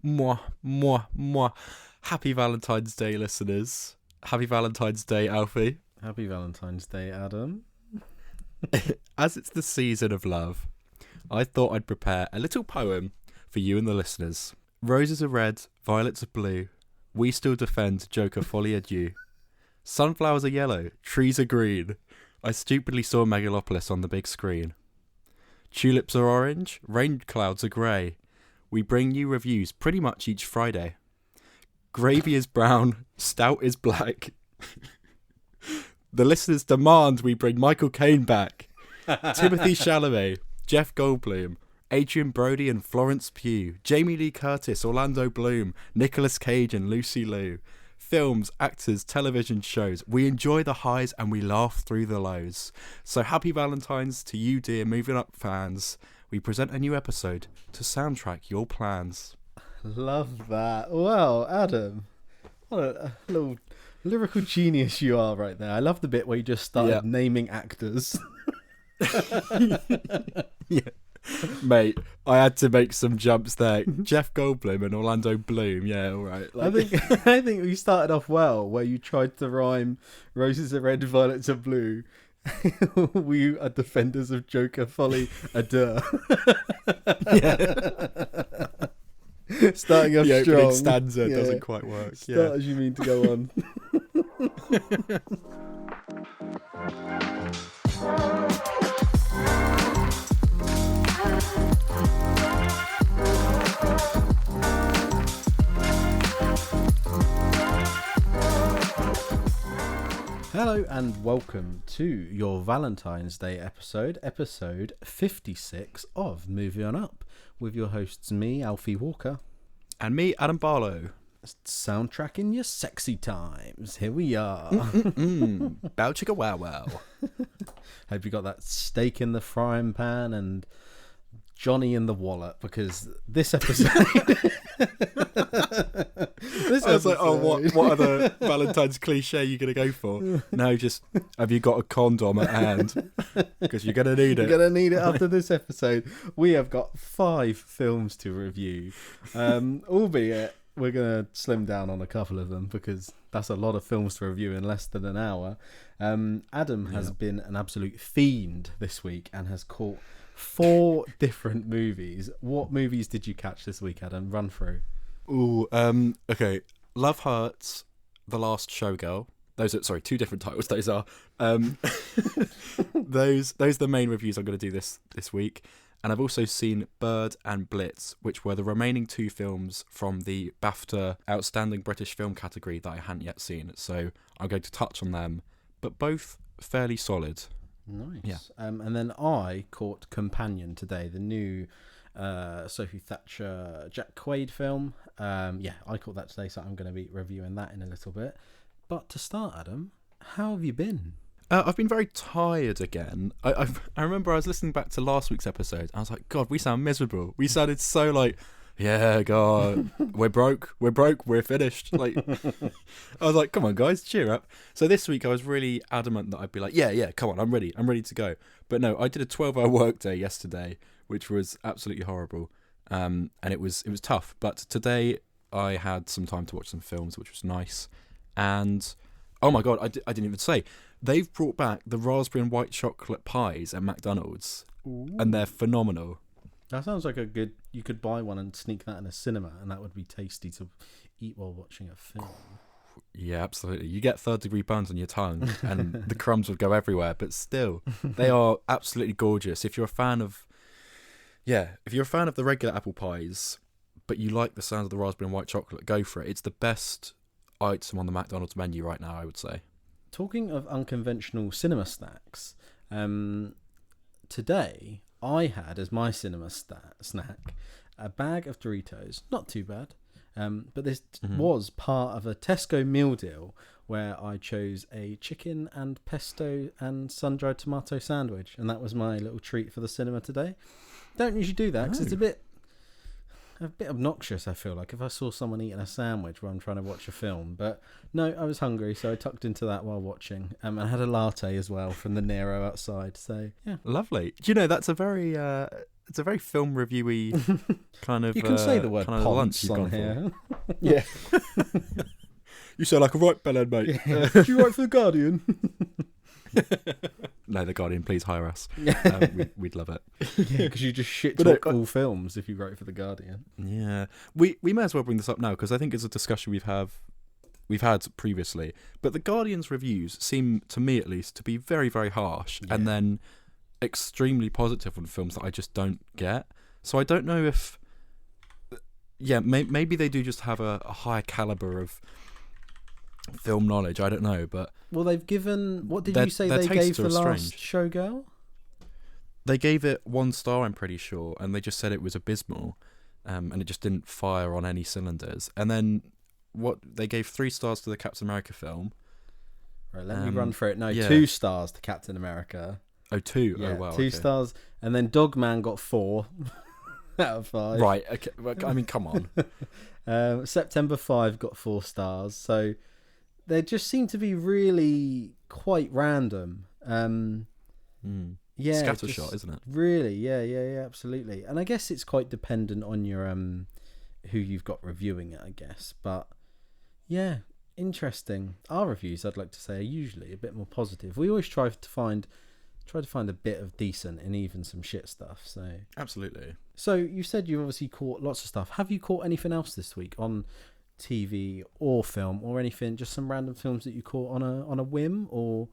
Mwah, mwah, mwah. Happy Valentine's Day, listeners. Happy Valentine's Day, Alfie. Happy Valentine's Day, Adam. As it's the season of love, I thought I'd prepare a little poem for you and the listeners. Roses are red, violets are blue. We still defend Joker folly adieu. Sunflowers are yellow, trees are green. I stupidly saw Megalopolis on the big screen. Tulips are orange, rain clouds are grey. We bring you reviews pretty much each Friday. Gravy is brown, stout is black. The listeners demand we bring Michael Caine back. Timothy Chalamet, Jeff Goldblum, Adrian Brody and Florence Pugh, Jamie Lee Curtis, Orlando Bloom, Nicolas Cage and Lucy Liu. Films, actors, television shows. We enjoy the highs and we laugh through the lows. So happy Valentine's to you, dear Moving Up fans. We present a new episode to soundtrack your plans. Love that. Wow, Adam. What a little lyrical genius you are right there. I love the bit where you just started naming actors. Yeah. Mate, I had to make some jumps there. Jeff Goldblum and Orlando Bloom. Yeah, all right. I think we started off well, where you tried to rhyme roses are red, violets are blue. We are defenders of Joker folly adieu. Yeah. Starting off the strong. opening stanza doesn't quite work. Start as you mean to go on. Hello and welcome to your Valentine's Day episode 56 of Movie On Up, with your hosts me, Alfie Walker. And me, Adam Barlow. Soundtracking your sexy times. Here we are. Bow chicka wow wow. Hope you got that steak in the frying pan and Johnny in the wallet, because this episode... I was like, oh, what other Valentine's cliche are you going to go for? No, just, have you got a condom at hand? Because you're going to need it. You're going to need it after this episode. We have got 5 films to review, albeit we're going to slim down on a couple of them because that's a lot of films to review in less than an hour. Adam has been an absolute fiend this week and has caught 4 different movies. What movies did you catch this week, Adam? Run through. Ooh, okay. Love Hurts, The Last Showgirl. Those are, sorry, 2 different titles. Those are. Those are the main reviews I'm going to do this week. And I've also seen Bird and Blitz, which were the remaining 2 films from the BAFTA Outstanding British Film category that I hadn't yet seen. So I'm going to touch on them, but both fairly solid. Nice. Yeah. And then I caught Companion today, the new Sophie Thatcher, Jack Quaid film. I caught that today, so I'm going to be reviewing that in a little bit. But to start, Adam, how have you been? I've been very tired again. I remember I was listening back to last week's episode. I was like, God, we sound miserable. We sounded so like, yeah, God, we're broke, we're finished. Like, I was like, come on, guys, cheer up. So this week I was really adamant that I'd be like, yeah, come on, I'm ready to go. But no, I did a 12-hour workday yesterday, which was absolutely horrible. And it was tough. But today I had some time to watch some films, which was nice. And oh my God, I didn't even say, they've brought back the raspberry and white chocolate pies at McDonald's. Ooh. And they're phenomenal. That sounds like you could buy one and sneak that in a cinema, and that would be tasty to eat while watching a film. Yeah, absolutely. You get 3rd-degree burns on your tongue and the crumbs would go everywhere, but still, they are absolutely gorgeous. If you're a fan of the regular apple pies, but you like the sound of the raspberry and white chocolate, go for it. It's the best item on the McDonald's menu right now, I would say. Talking of unconventional cinema snacks, today I had as my cinema snack a bag of Doritos. Not too bad. But this was part of a Tesco meal deal where I chose a chicken and pesto and sun-dried tomato sandwich. And that was my little treat for the cinema today. Don't usually do that because it's a bit obnoxious, I feel like, if I saw someone eating a sandwich while I'm trying to watch a film. But no, I was hungry, so I tucked into that while watching. And I had a latte as well from the Nero outside. So, yeah. Lovely. Do you know, that's a very it's a very film reviewy kind of. You can say the word kind of lunch ponce you've on gone here. for. Yeah. You sound like a right bellend, mate. Yeah. Do you write for The Guardian? No, The Guardian, please hire us. We'd love it. Yeah, because you just shit But talk all films if you write for The Guardian. Yeah, we may as well bring this up now because I think it's a discussion we've had previously. But The Guardian's reviews seem, to me at least, to be very, very harsh, and then extremely positive on films that I just don't get. So I don't know if, maybe they do just have a higher caliber of film knowledge. I don't know, but well, they've given. What did you say they gave The Last Showgirl? They gave it 1 star, I'm pretty sure, and they just said it was abysmal, and it just didn't fire on any cylinders. And then they gave 3 stars to the Captain America film. Right, let me run through it. No, yeah. 2 stars to Captain America. Oh, 2? Yeah, oh, wow. 2 stars. And then Dogman got 4 out of 5. Right, okay. Well, I mean, come on. September 5 got 4 stars. So they just seem to be really quite random. Yeah, scattershot, isn't it? Really, yeah, absolutely. And I guess it's quite dependent on your who you've got reviewing it, I guess. But yeah, interesting. Our reviews, I'd like to say, are usually a bit more positive. We always try to find a bit of decent and even some shit stuff. So absolutely. So you said you obviously caught lots of stuff. Have you caught anything else this week on TV or film or anything? Just some random films that you caught on a whim, or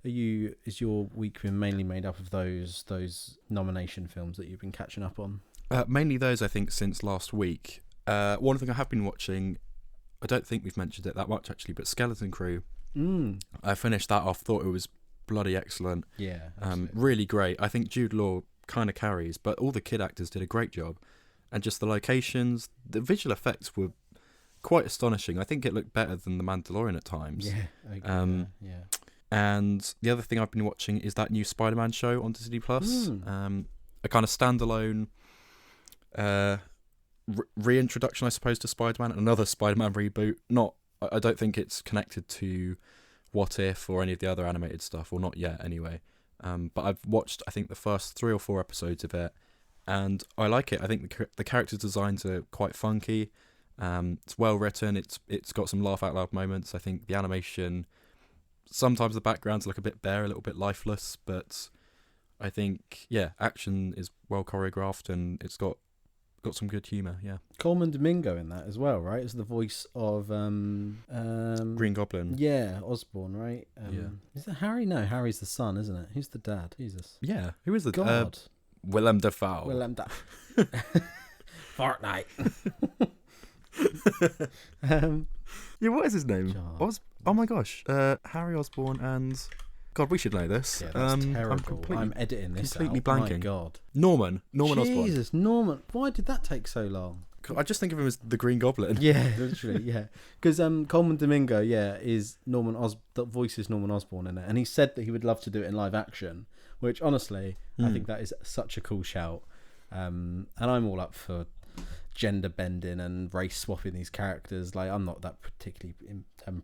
is your week been mainly made up of those nomination films that you've been catching up on? Mainly those, I think, since last week. One thing I have been watching, I don't think we've mentioned it that much actually, but Skeleton Crew. I finished that off, thought it was bloody excellent. Yeah, really great. I think Jude Law kind of carries, but all the kid actors did a great job, and just the locations, the visual effects were quite astonishing. I think it looked better than The Mandalorian at times. Yeah, I agree. Yeah. And the other thing I've been watching is that new Spider-Man show on Disney Plus. A kind of standalone reintroduction, I suppose, to Spider-Man. Another Spider-Man reboot. I don't think it's connected to What If or any of the other animated stuff, or not yet anyway. But I've watched, I think, the first 3 or 4 episodes of it, and I like it. I think the character designs are quite funky. It's well written. It's got some laugh out loud moments. I think the animation, sometimes the backgrounds look a bit bare, a little bit lifeless, but I think action is well choreographed and it's got some good humour. Yeah, Coleman Domingo in that as well, right? Is the voice of Green Goblin. Yeah, Osborn, right? Yeah. Is it Harry? No, Harry's the son, isn't it? Who's the dad? Jesus. Yeah, who is the God? Willem Dafoe. Willem Dafoe. Fortnite. Yeah, what is his name? Oh my gosh, Harry Osborn and God, we should know this. Yeah, that's terrible. I'm editing this completely out. blanking. My God. Norman Osborn. Jesus, Norman. Why did that take so long? I just think of him as the Green Goblin. Yeah, literally, yeah. Because Coleman Domingo, is that voices Norman Osborn in it, and he said that he would love to do it in live action. Which, honestly, I think that is such a cool shout. And I'm all up for gender bending and race swapping these characters. Like, I'm not that particularly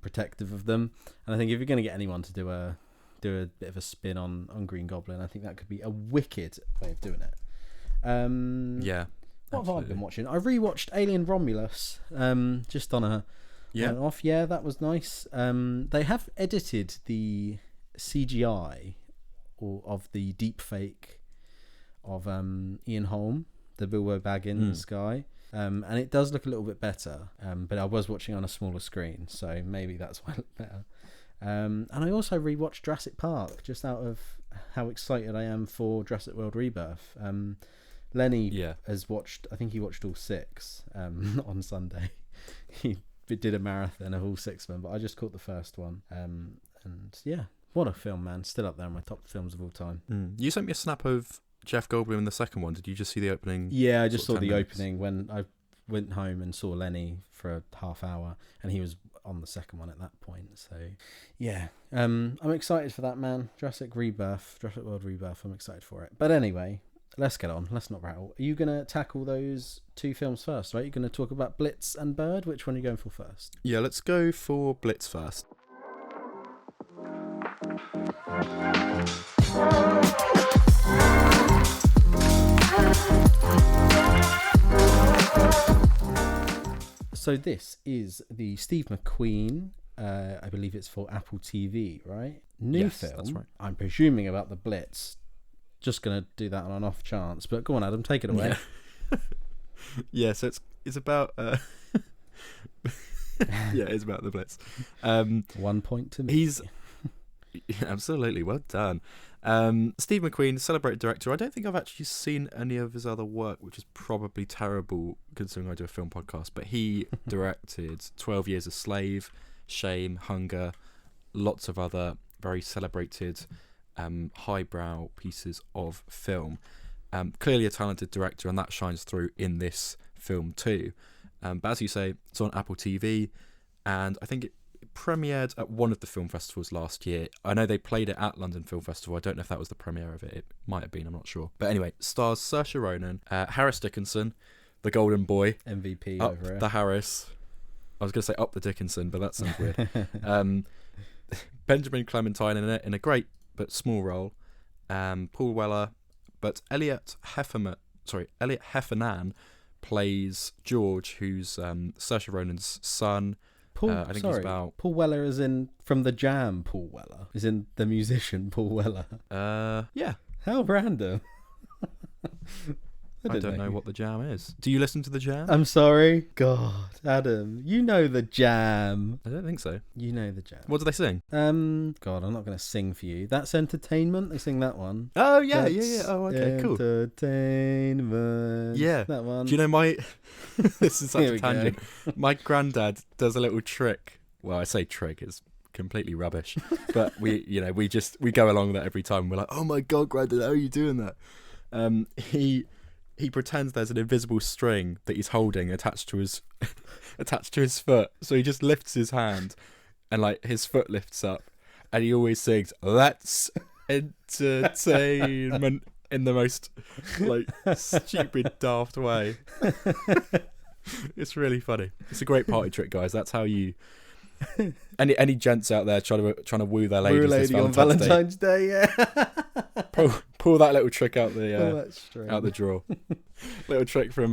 protective of them, and I think if you're going to get anyone to do a bit of a spin on Green Goblin, I think that could be a wicked way of doing it. Yeah. What have I been watching? I rewatched Alien Romulus, just on a went off. Yeah, that was nice. They have edited the CGI of the deep fake of Ian Holm, the Bilbo Baggins guy, and it does look a little bit better. But I was watching on a smaller screen, so maybe that's why it looked better. And I also rewatched Jurassic Park, just out of how excited I am for Jurassic World Rebirth. Lenny has watched, I think he watched all 6 on Sunday. He did a marathon of all 6 of them, but I just caught the first one. And yeah, what a film, man. Still up there in my top films of all time. You sent me a snap of Jeff Goldblum in the second one. Did you just see the opening? Yeah, I just saw the opening when I went home and saw Lenny for a half hour, and he was on the second one at that point. So yeah, I'm excited for that, man. Jurassic World Rebirth, I'm excited for it. But anyway, let's get on. Let's not rattle. Are you going to tackle those 2 films first, right? You're going to talk about Blitz and Bird. Which one are you going for first? Yeah, let's go for Blitz first. So this is the Steve McQueen. I believe it's for Apple TV, right? New film. That's right. I'm presuming about the Blitz. Just gonna do that on an off chance. But go on, Adam, take it away. Yeah. So it's about. Yeah, it's about the Blitz. 1 point to me. He's absolutely well done. Steve McQueen, celebrated director. I don't think I've actually seen any of his other work, which is probably terrible considering I do a film podcast. But he directed 12 Years a Slave, Shame, Hunger, lots of other very celebrated, highbrow pieces of film. Clearly a talented director, and that shines through in this film too. But as you say, it's on Apple TV, and I think it premiered at one of the film festivals last year. I know they played it at London Film Festival. I don't know if that was the premiere of it. It might have been, I'm not sure. But anyway, stars Saoirse Ronan, Harris Dickinson, the golden boy. MVP up over here. the Harris. I was going to say up the Dickinson, but that sounds weird. Benjamin Clementine in it, in a great but small role. Paul Weller, but Elliot Heffernan plays George, who's Saoirse Ronan's son. I think he's about... Paul Weller is in from the Jam. Paul Weller is in the musician Paul Weller. Yeah. How random. I don't know what the Jam is. Do you listen to the Jam? I'm sorry. God, Adam, you know the Jam. I don't think so. You know the Jam. What do they sing? God, I'm not going to sing for you. That's Entertainment. They sing that one. Oh yeah, yeah. Oh, okay, cool. Entertainment. Yeah, that one. Do you know my? This is such Here a we tangent. My granddad does a little trick. Well, I say trick. It's completely rubbish, but we go along with that every time. We're like, oh my god, granddad, how are you doing that? He pretends there's an invisible string that he's holding attached to his foot. So he just lifts his hand, and like his foot lifts up, and he always sings "That's Entertainment" in the most like stupid, daft way. It's really funny. It's a great party trick, guys. That's how you. Any gents out there trying to woo their ladies this Valentine's Day, yeah. Pull that little trick out the drawer. Little trick from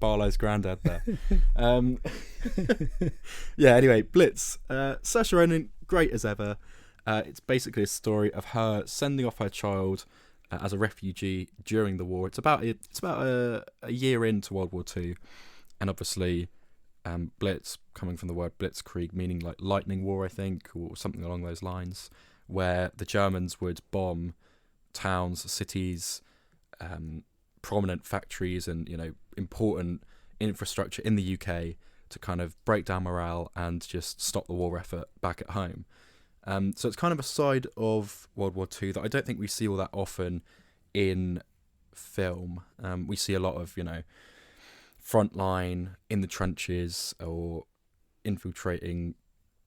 Barlow's granddad there. Yeah. Anyway, Blitz. Saoirse Ronan, great as ever. It's basically a story of her sending off her child as a refugee during the war. It's about a year into World War II, and obviously. Blitz, coming from the word Blitzkrieg, meaning like lightning war, I think, or something along those lines, where the Germans would bomb towns, cities, prominent factories, and important infrastructure in the UK to kind of break down morale and just stop the war effort back at home. So it's kind of a side of World War II that I don't think we see all that often in film. We see a lot of frontline in the trenches or infiltrating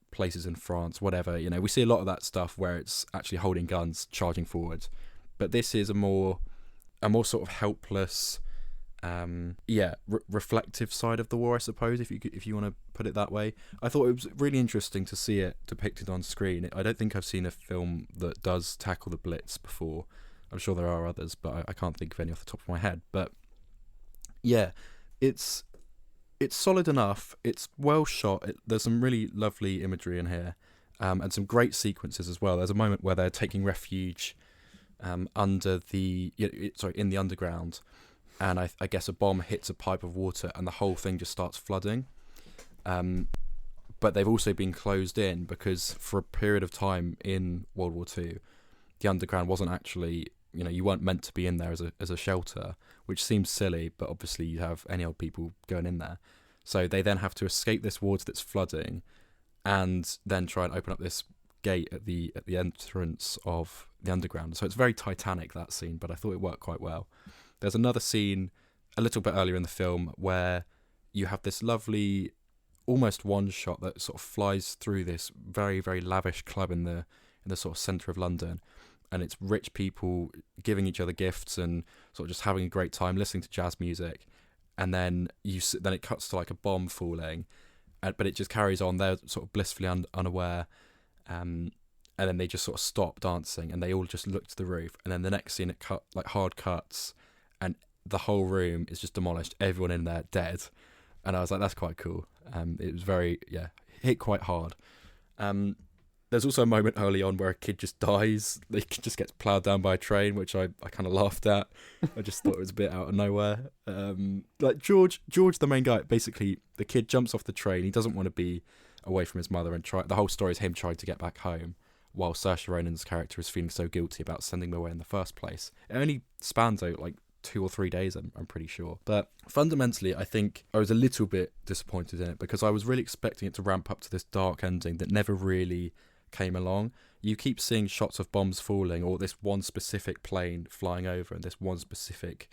places in France, whatever. We see a lot of that stuff where it's actually holding guns, charging forward. But this is a more sort of helpless, reflective side of the war, I suppose, if you want to put it that way. I thought it was really interesting to see it depicted on screen. I don't think I've seen a film that does tackle the Blitz before. I'm sure there are others, but I can't think of any off the top of my head. But yeah. It's solid enough. It's well shot. There's some really lovely imagery in here, and some great sequences as well. There's a moment where they're taking refuge in the underground, and I guess a bomb hits a pipe of water, and the whole thing just starts flooding. But they've also been closed in because for a period of time in World War II, the underground wasn't actually. You weren't meant to be in there as a shelter, which seems silly, but obviously you have any old people going in there. So they then have to escape this water that's flooding, and then try and open up this gate at the entrance of the underground. So it's very Titanic, that scene, but I thought it worked quite well. There's another scene a little bit earlier in the film where you have this lovely, almost one shot that sort of flies through this very, very lavish club in the sort of centre of London. And it's rich people giving each other gifts and sort of just having a great time, listening to jazz music, and then it cuts to like a bomb falling, but it just carries on. They're sort of blissfully unaware, and then they just sort of stop dancing, and they all just look to the roof. And then the next scene, it hard cuts, and the whole room is just demolished. Everyone in there dead, And I was like, that's quite cool. It was very, hit quite hard. There's also a moment early on where a kid just dies. They just gets ploughed down by a train, which I kind of laughed at. I just thought it was a bit out of nowhere. Like George, the main guy, basically the kid jumps off the train. He doesn't want to be away from his mother, and the whole story is him trying to get back home, while Saoirse Ronan's character is feeling so guilty about sending him away in the first place. It only spans out like 2 or 3 days, I'm pretty sure. But fundamentally, I think I was a little bit disappointed in it because I was really expecting it to ramp up to this dark ending that never really came along. You keep seeing shots of bombs falling, or this one specific plane flying over and this one specific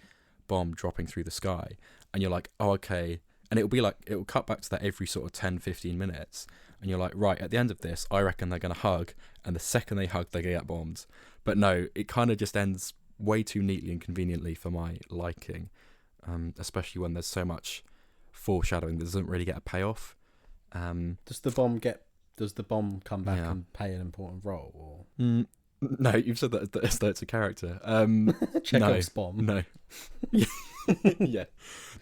bomb dropping through the sky, and you're like, oh, okay. And it'll cut back to that every sort of 10-15 minutes, and you're like, right, at the end of this I reckon they're going to hug, and the second they hug they're going to get bombed. But no, it kind of just ends way too neatly and conveniently for my liking, especially when there's so much foreshadowing that doesn't really get a payoff. Does the bomb come back and play an important role? Or no, you've said that as though it's a character. Chekhov's bomb. No. Yeah.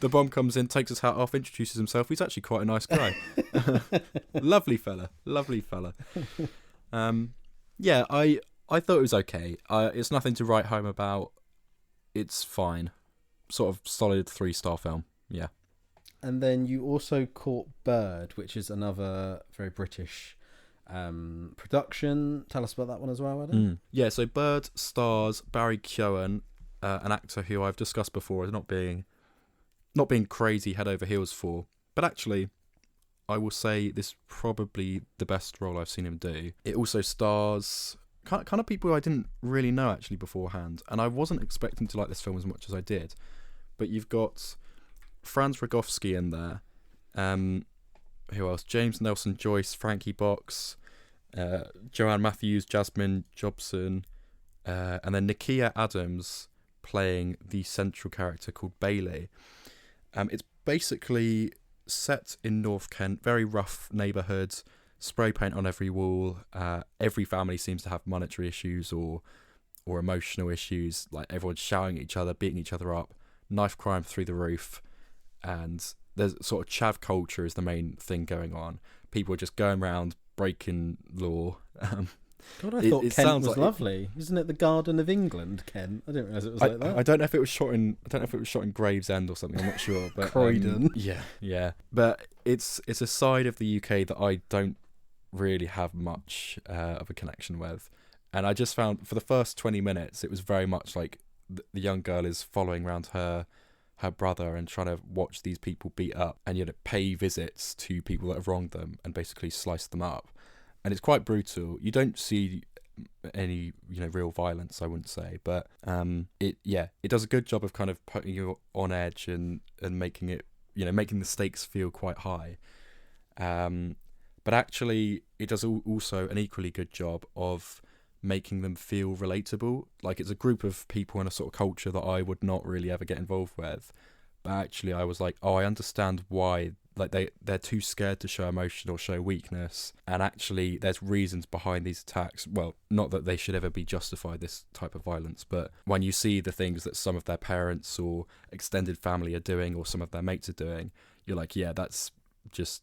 The bomb comes in, takes his hat off, introduces himself. He's actually quite a nice guy. Lovely fella. Yeah, I thought it was okay. It's nothing to write home about. It's fine. Sort of solid 3-star film. Yeah. And then you also caught Bird, which is another very British production. Tell us about that one as well, Adam. Yeah, so Bird stars Barry Keoghan, an actor who I've discussed before as not being crazy head over heels for. But actually, I will say this is probably the best role I've seen him do. It also stars kind of people I didn't really know actually beforehand, and I wasn't expecting to like this film as much as I did. But you've got Franz Rogowski in there. Who else? James Nelson Joyce, Frankie Box, Joanne Matthews, Jasmine Jobson, and then Nakia Adams playing the central character called Bailey. It's basically set in North Kent, very rough neighbourhood, spray paint on every wall. Every family seems to have monetary issues or emotional issues, like everyone's shouting at each other, beating each other up, knife crime through the roof, and there's sort of chav culture is the main thing going on. People are just going around breaking law. God, I thought Kent was lovely. Isn't it the Garden of England, Kent? I didn't realise it was like that. I don't know if it was shot in Gravesend or something. I'm not sure. But Croydon. Yeah. But it's a side of the UK that I don't really have much of a connection with, and I just found for the first 20 minutes it was very much like the young girl is following around her brother and trying to watch these people beat up and pay visits to people that have wronged them and basically slice them up. And it's quite brutal. You don't see any real violence, I wouldn't say, but it does a good job of kind of putting you on edge and making it making the stakes feel quite high. But actually it does also an equally good job of making them feel relatable. Like it's a group of people in a sort of culture that I would not really ever get involved with. But actually I was like, oh, I understand why they're too scared to show emotion or show weakness, and actually there's reasons behind these attacks. Well, not that they should ever be justified, this type of violence, but when you see the things that some of their parents or extended family are doing or some of their mates are doing, you're like, yeah, that's just,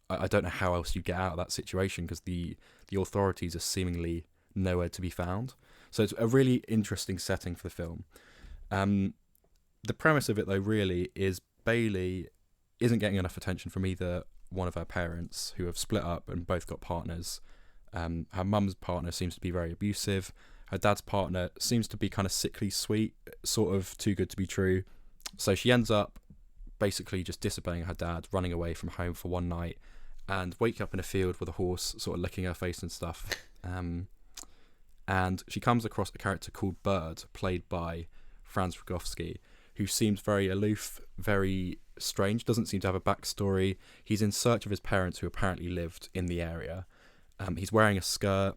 I don't know how else you get out of that situation, because the authorities are seemingly nowhere to be found. So it's a really interesting setting for the film. The premise of it though really is Bailey isn't getting enough attention from either one of her parents, who have split up and both got partners. Her mum's partner seems to be very abusive. Her dad's partner seems to be kind of sickly sweet, sort of too good to be true. So she ends up basically just disobeying her dad, running away from home for one night, and waking up in a field with a horse sort of licking her face and stuff. And she comes across a character called Bird, played by Franz Rogowski, who seems very aloof, very strange, doesn't seem to have a backstory. He's in search of his parents, who apparently lived in the area. He's wearing a skirt.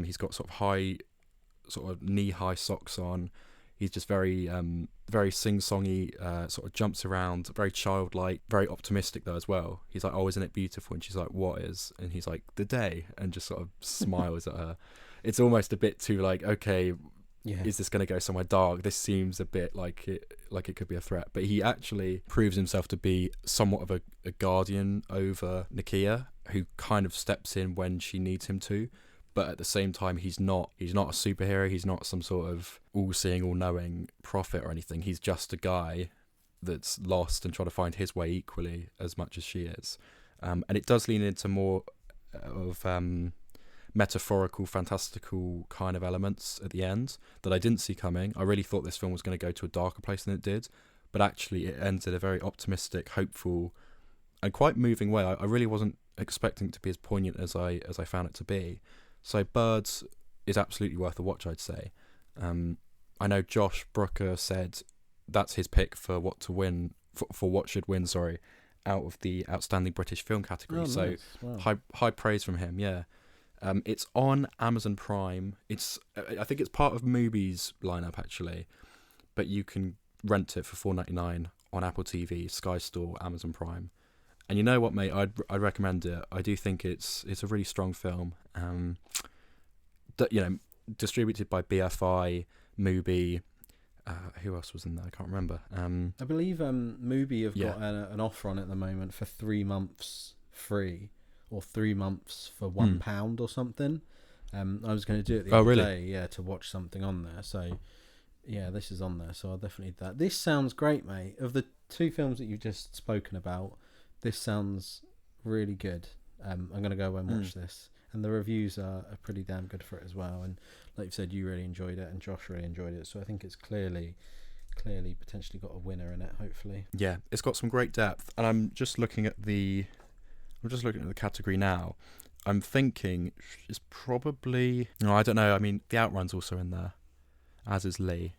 He's got sort of knee-high socks on. He's just very sing-songy, sort of jumps around, very childlike, very optimistic though as well. He's like, oh, isn't it beautiful? And she's like, what is? And he's like, the day, and just sort of smiles at her. It's almost a bit too like, okay, is this going to go somewhere dark? This seems a bit like it could be a threat. But he actually proves himself to be somewhat of a guardian over Nakia, who kind of steps in when she needs him to. But at the same time, he's not a superhero. He's not some sort of all-seeing, all-knowing prophet or anything. He's just a guy that's lost and trying to find his way equally as much as she is. And it does lean into more of metaphorical, fantastical kind of elements at the end that I didn't see coming. I really thought this film was going to go to a darker place than it did, but actually it ends in a very optimistic, hopeful, and quite moving way. I really wasn't expecting it to be as poignant as I found it to be. So Birds is absolutely worth a watch, I'd say. I know Josh Brooker said that's his pick for what to win, for what should win, out of the Outstanding British Film category. Oh, so nice. Wow. high praise from him, yeah. It's on Amazon Prime. I think it's part of Mubi's lineup, actually. But you can rent it for $4.99 on Apple TV, Sky Store, Amazon Prime. And you know what, mate? I'd recommend it. I do think it's a really strong film. Distributed by BFI, Mubi. Who else was in there? I can't remember. I believe Mubi have Yeah. got an offer on at the moment for 3 months free, or 3 months for £1 or something. I was going to do it the other day, to watch something on there. So yeah, this is on there, so I'll definitely do that. This sounds great, mate. Of the 2 films that you've just spoken about, this sounds really good. I'm going to go away and watch this. And the reviews are pretty damn good for it as well. And like you said, you really enjoyed it and Josh really enjoyed it. So I think it's clearly potentially got a winner in it, hopefully. Yeah, it's got some great depth. And I'm just looking at the category now. I'm thinking it's probably... No, I don't know. I mean, The Outrun's also in there, as is Lee.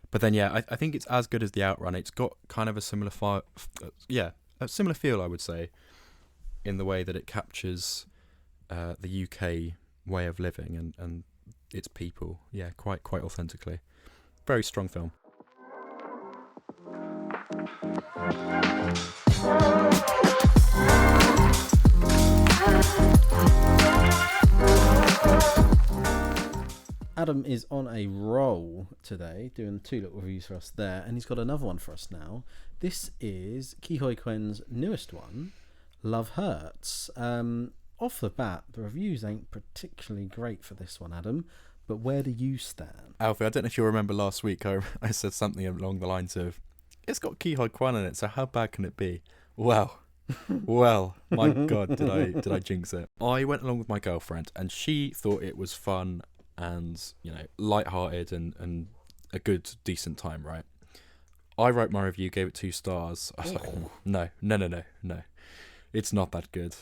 But then, yeah, I think it's as good as The Outrun. It's got kind of a similar a similar feel, I would say, in the way that it captures the UK way of living and its people. Yeah, quite authentically. Very strong film. Adam is on a roll today, doing 2 little reviews for us there, and he's got another one for us now. This is Ke Huy Quin's newest one, Love Hurts. Off the bat, the reviews ain't particularly great for this one, Adam, but where do you stand? Alfie, I don't know if you'll remember last week, I said something along the lines of, it's got Ke Huy Quan in it, so how bad can it be? Well, my God, did I jinx it. I went along with my girlfriend, and she thought it was fun and, lighthearted and a good, decent time, right? I wrote my review, gave it 2 stars. I was like, no. It's not that good.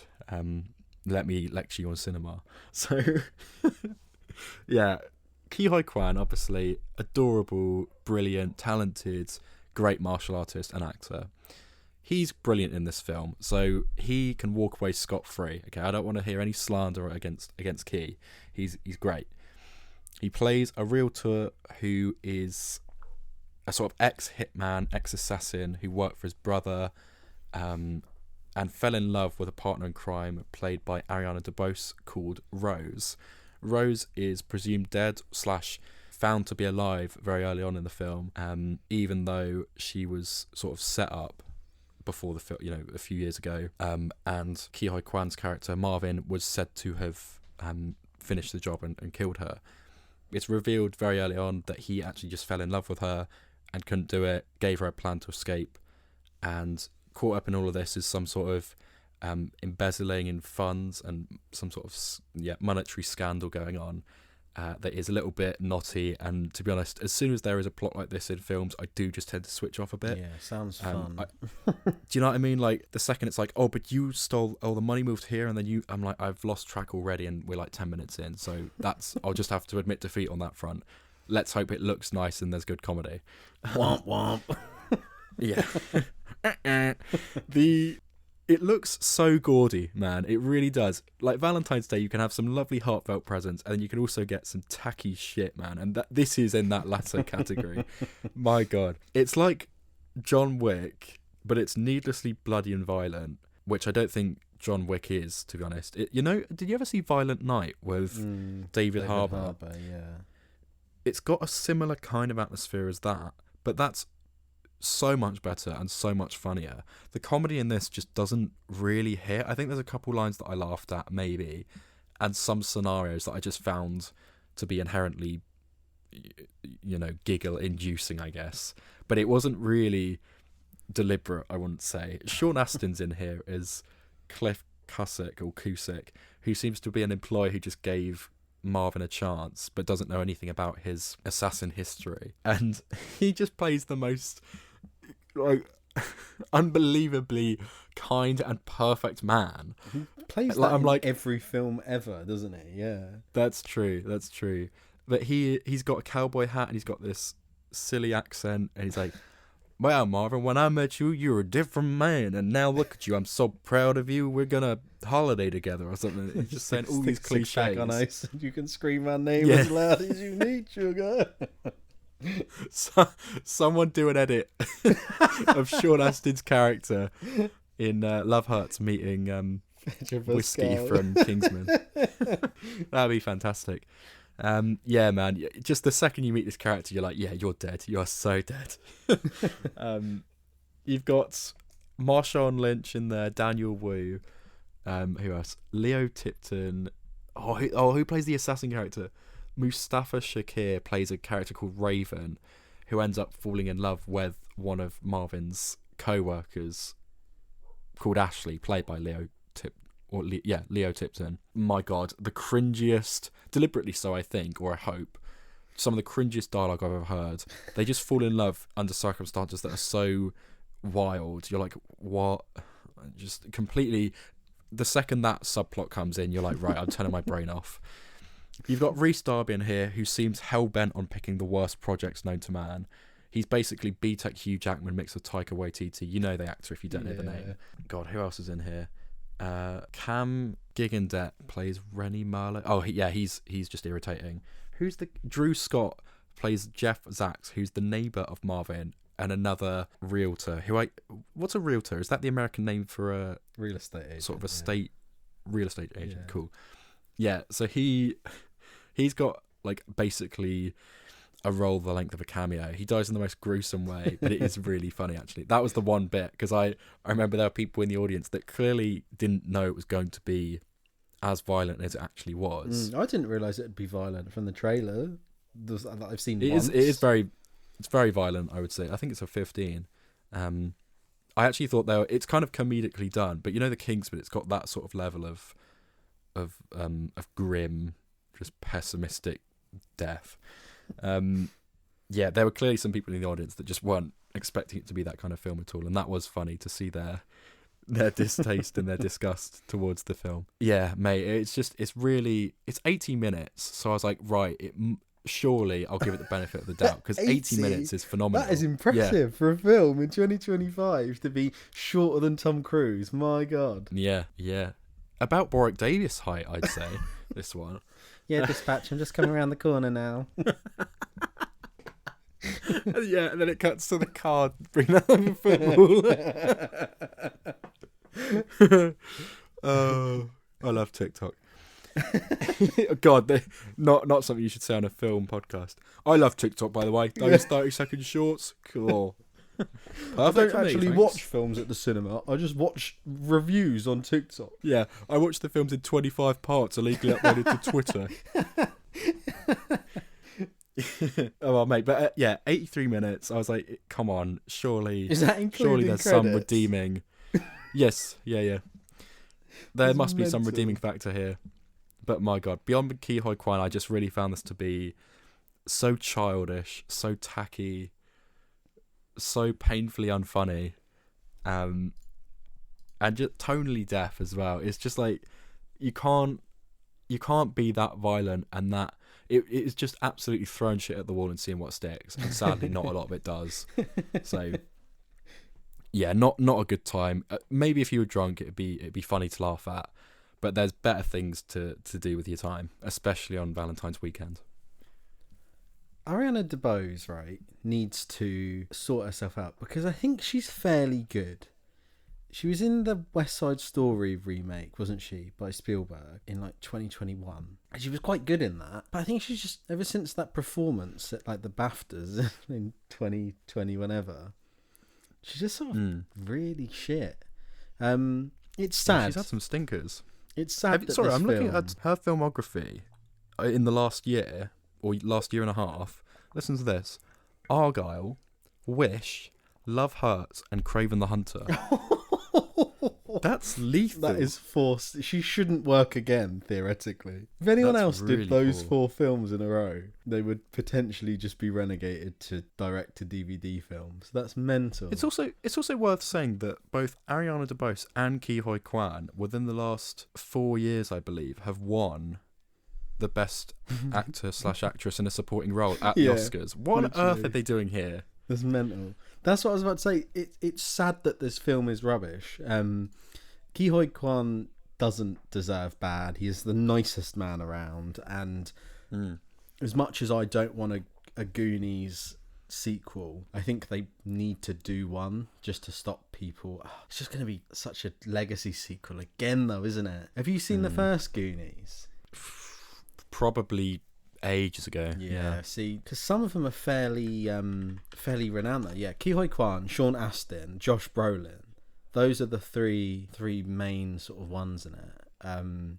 Let me lecture you on cinema. So, yeah, Ke Huy Quan, obviously, adorable, brilliant, talented, great martial artist and actor. He's brilliant in this film, so he can walk away scot-free. Okay, I don't want to hear any slander against Ke. He's great. He plays a realtor who is a sort of ex-hitman, ex-assassin who worked for his brother, and fell in love with a partner in crime played by Ariana DeBose called Rose. Rose is presumed dead / found to be alive very early on in the film, even though she was sort of set up before the film, a few years ago. And Ke Huy Quan's character Marvin was said to have finished the job and killed her. It's revealed very early on that he actually just fell in love with her and couldn't do it, gave her a plan to escape, and caught up in all of this is some sort of embezzling in funds and some sort of monetary scandal going on that is a little bit knotty. And to be honest, as soon as there is a plot like this in films, I do just tend to switch off a bit. Yeah, sounds fun. Do you know what I mean? Like, the second it's like, oh, but you stole, the money moved here, and then I'm like, I've lost track already, and we're like 10 minutes in. So I'll just have to admit defeat on that front. Let's hope it looks nice and there's good comedy. Womp womp. Yeah. It looks so gaudy, man. It really does. Like Valentine's Day, you can have some lovely heartfelt presents, and then you can also get some tacky shit, man. And this is in that latter category. My God, it's like John Wick, but it's needlessly bloody and violent, which I don't think John Wick is, to be honest. Did you ever see Violent Night with David Harbour? Yeah. it's got a similar kind of atmosphere as that, but that's so much better and so much funnier. The comedy in this just doesn't really hit. I think there's a couple lines that I laughed at, maybe, and some scenarios that I just found to be inherently, giggle-inducing, I guess. But it wasn't really deliberate, I wouldn't say. Sean Astin's in here as Cliff Cusick, who seems to be an employee who just gave Marvin a chance but doesn't know anything about his assassin history, and he just plays the most unbelievably kind and perfect man. He plays that in every film ever, doesn't he? Yeah, that's true. But he's got a cowboy hat and he's got this silly accent, and he's like, "Well, Marvin, when I met you, you were a different man, and now look at you. I'm so proud of you. We're gonna holiday together," or something. He's just saying all these cliches. On ice, and you can scream my name as loud as you need, sugar. So, someone do an edit of Sean Astin's character in Love Hurts meeting Whiskey from Kingsman. That'd be fantastic. Yeah, man. Just the second you meet this character, you're like, yeah, you're dead. You are so dead. You've got Marshawn Lynch in there, Daniel Wu. Who else? Leo Tipton. Who plays the assassin character? Mustafa Shakir plays a character called Raven, who ends up falling in love with one of Marvin's co-workers called Ashley, played by Leo Tipton. My God, the cringiest, deliberately so, I think, or I hope, some of the cringiest dialogue I've ever heard. They just fall in love under circumstances that are so wild. You're like, what? Just completely. The second that subplot comes in, you're like, right, I'm turning my brain off. You've got Rhys Darby in here, who seems hell-bent on picking the worst projects known to man. He's basically B-Tech Hugh Jackman mixed with Taika Waititi. You know the actor if you don't know the name. God, who else is in here? Cam Gigandet plays Rennie Marlowe. Oh, he's just irritating. Who's the... Drew Scott plays Jeff Zaks, who's the neighbour of Marvin, and another realtor. What's a realtor? Is that the American name for a... real estate agent. Sort of a state real estate agent. Yeah. Cool. Yeah, so he's got, like, basically a role the length of a cameo. He dies in the most gruesome way, but it is really funny, actually. That was the one bit, because I remember there were people in the audience that clearly didn't know it was going to be as violent as it actually was. I didn't realise it'd be violent from the trailer that I've seen once. It's very violent, I would say. I think it's a 15. I actually thought it's kind of comedically done, but you know the Kingsman, it's got that sort of level of grim, just pessimistic death. Yeah, there were clearly some people in the audience that just weren't expecting it to be that kind of film at all, and that was funny to see their distaste and their disgust towards the film. Yeah, mate, it's 80 minutes, so I was like, right, surely I'll give it the benefit of the doubt, because 80 minutes is phenomenal. That is impressive for a film in 2025 to be shorter than Tom Cruise. My God. Yeah. About Warwick Davis height, I'd say, this one. Yeah, dispatch, I'm just coming around the corner now. Yeah, and then it cuts to the car, bring that over football. Oh, I love TikTok. God, not something you should say on a film podcast. I love TikTok, by the way. Those 30-second shorts, cool. I don't actually watch films at the cinema. I just watch reviews on TikTok. Yeah, I watch the films in 25 parts illegally uploaded to Twitter. Oh, well, mate, but 83 minutes. I was like, come on, surely. Is that including surely there's credits? some redeeming. Yes, yeah. There must be some redeeming factor here. But my God, beyond Kihoi Quan, I just really found this to be so childish, so tacky, so painfully unfunny, and just tonally deaf as well. It's just like you can't be that violent, and that it is just absolutely throwing shit at the wall and seeing what sticks. And sadly, not a lot of it does. So yeah, not a good time. Maybe if you were drunk, it'd be funny to laugh at. But there's better things to do with your time, especially on Valentine's weekend. Ariana DeBose, right, needs to sort herself out, because I think she's fairly good She was in the West Side Story remake, wasn't she, by Spielberg in like 2021. And she was quite good in that. But I think she's just, ever since that performance at like the BAFTAs in 2020, whenever, she's just sort of really shit. It's sad. Yeah, she's had some stinkers. It's sad. I'm looking at her filmography in the last year, or last year and a half. Listen to this. Argyle, Wish, Love Hurts, and Craven the Hunter. That's lethal. That is forced. She shouldn't work again, theoretically. If anyone else did those 4 films in a row, they would potentially just be relegated to direct-to-DVD films. That's mental. It's also worth saying that both Ariana DeBose and Ke Huy Quan, within the last 4 years, I believe, have won the Best Actor/Actress in a Supporting Role at the Oscars. What on earth are they doing here? That's mental. That's what I was about to say. It's sad that this film is rubbish. Ke Huy Quan doesn't deserve bad. He is the nicest man around. And as much as I don't want a Goonies sequel, I think they need to do one just to stop people. It's just going to be such a legacy sequel again, though, isn't it? Have you seen the first Goonies? Probably ages ago. Yeah. See, because some of them are fairly renowned though. Yeah, Ke Huy Quan, Sean Astin, Josh Brolin. Those are the three main sort of ones in it. Do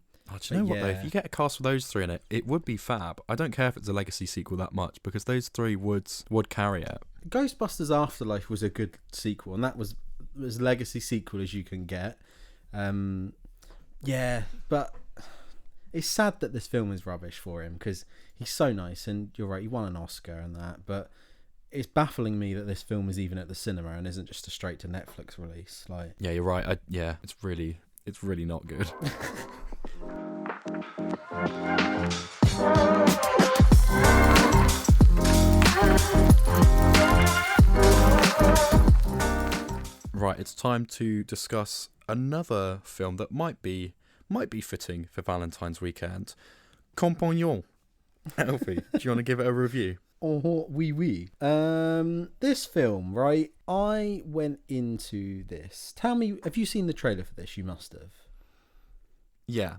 you know what though? If you get a cast with those 3 in it, it would be fab. I don't care if it's a legacy sequel that much, because those 3 would carry it. Ghostbusters Afterlife was a good sequel, and that was as legacy sequel as you can get. But it's sad that this film is rubbish for him, because he's so nice, and you're right, he won an Oscar and that, but it's baffling me that this film is even at the cinema and isn't just a straight to Netflix release. Like, yeah, you're right. It's really not good. Right, it's time to discuss another film that might be fitting for Valentine's weekend. Compagnon. Alfie, do you want to give it a review? Oh, oui. This film, right? I went into this. Tell me, have you seen the trailer for this? You must have. Yeah.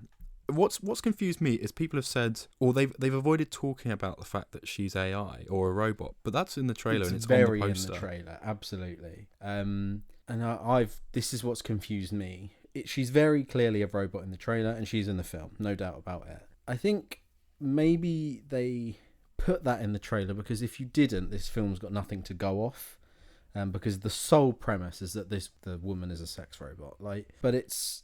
What's confused me is people have said, or they've avoided talking about the fact that she's AI or a robot, but that's in the trailer and it's very on the poster. In the trailer, absolutely. And this is what's confused me. She's very clearly a robot in the trailer, and she's in the film, no doubt about it. I think maybe they put that in the trailer because if you didn't, this film's got nothing to go off. Because the sole premise is that the woman is a sex robot. But it's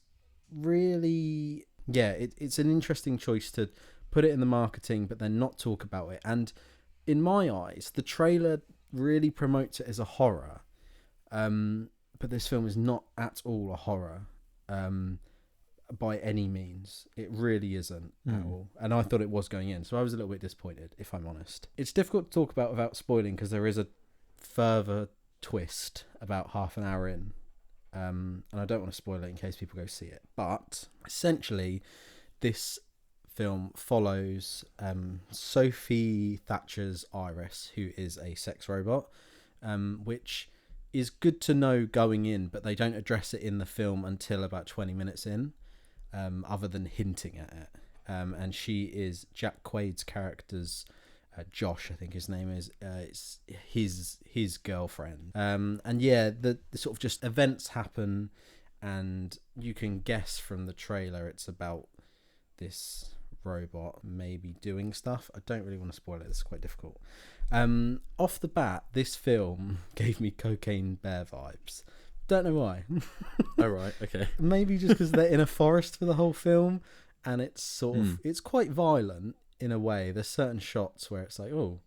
really, it's an interesting choice to put it in the marketing, but then not talk about it. And in my eyes, the trailer really promotes it as a horror. But this film is not at all a horror. By any means. It really isn't at all. And I thought it was going in, so I was a little bit disappointed, if I'm honest. It's difficult to talk about without spoiling because there is a further twist about half an hour in. And I don't want to spoil it in case people go see it. But essentially, this film follows Sophie Thatcher's Iris, who is a sex robot, which is good to know going in, but they don't address it in the film until about 20 minutes in, other than hinting at it. And she is Jack Quaid's character's Josh, I think his name is. It's his girlfriend. The sort of just events happen, and you can guess from the trailer it's about this robot maybe doing stuff. I don't really want to spoil it. It's quite difficult. Off the bat, this film gave me Cocaine Bear vibes. Don't know why. Oh, right, okay. Maybe just because they're in a forest for the whole film, and it's sort of it's quite violent in a way. There's certain shots where it's like, oh,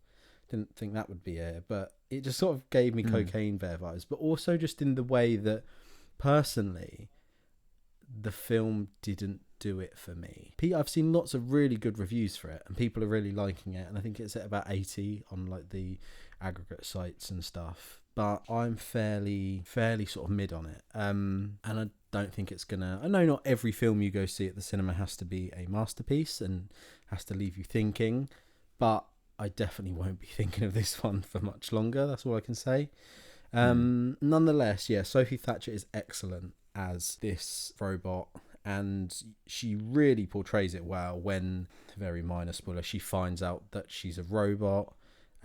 didn't think that would be here, but it just sort of gave me Cocaine Bear vibes. But also just in the way that, personally, the film didn't do it for me. I've seen lots of really good reviews for it, and people are really liking it, and I think it's at about 80 on like the aggregate sites and stuff. But I'm fairly sort of mid on it, and I don't think it's gonna. I know not every film you go see at the cinema has to be a masterpiece and has to leave you thinking, but I definitely won't be thinking of this one for much longer. That's all I can say. Nonetheless, Sophie Thatcher is excellent. as this robot, and she really portrays it well when, very minor spoiler, she finds out that she's a robot.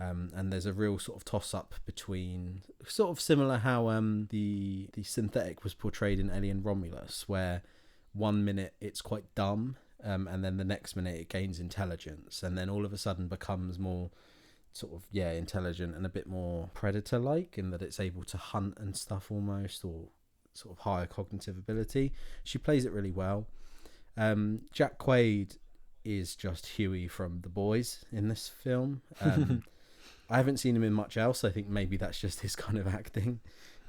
And there's a real sort of toss-up between, sort of similar how the synthetic was portrayed in Alien Romulus, where 1 minute it's quite dumb, and then the next minute it gains intelligence, and then all of a sudden becomes more sort of, intelligent and a bit more predator-like in that it's able to hunt and stuff almost, or sort of higher cognitive ability. She plays it really well. Jack Quaid is just Huey from The Boys in this film. I haven't seen him in much else. I think maybe that's just his kind of acting.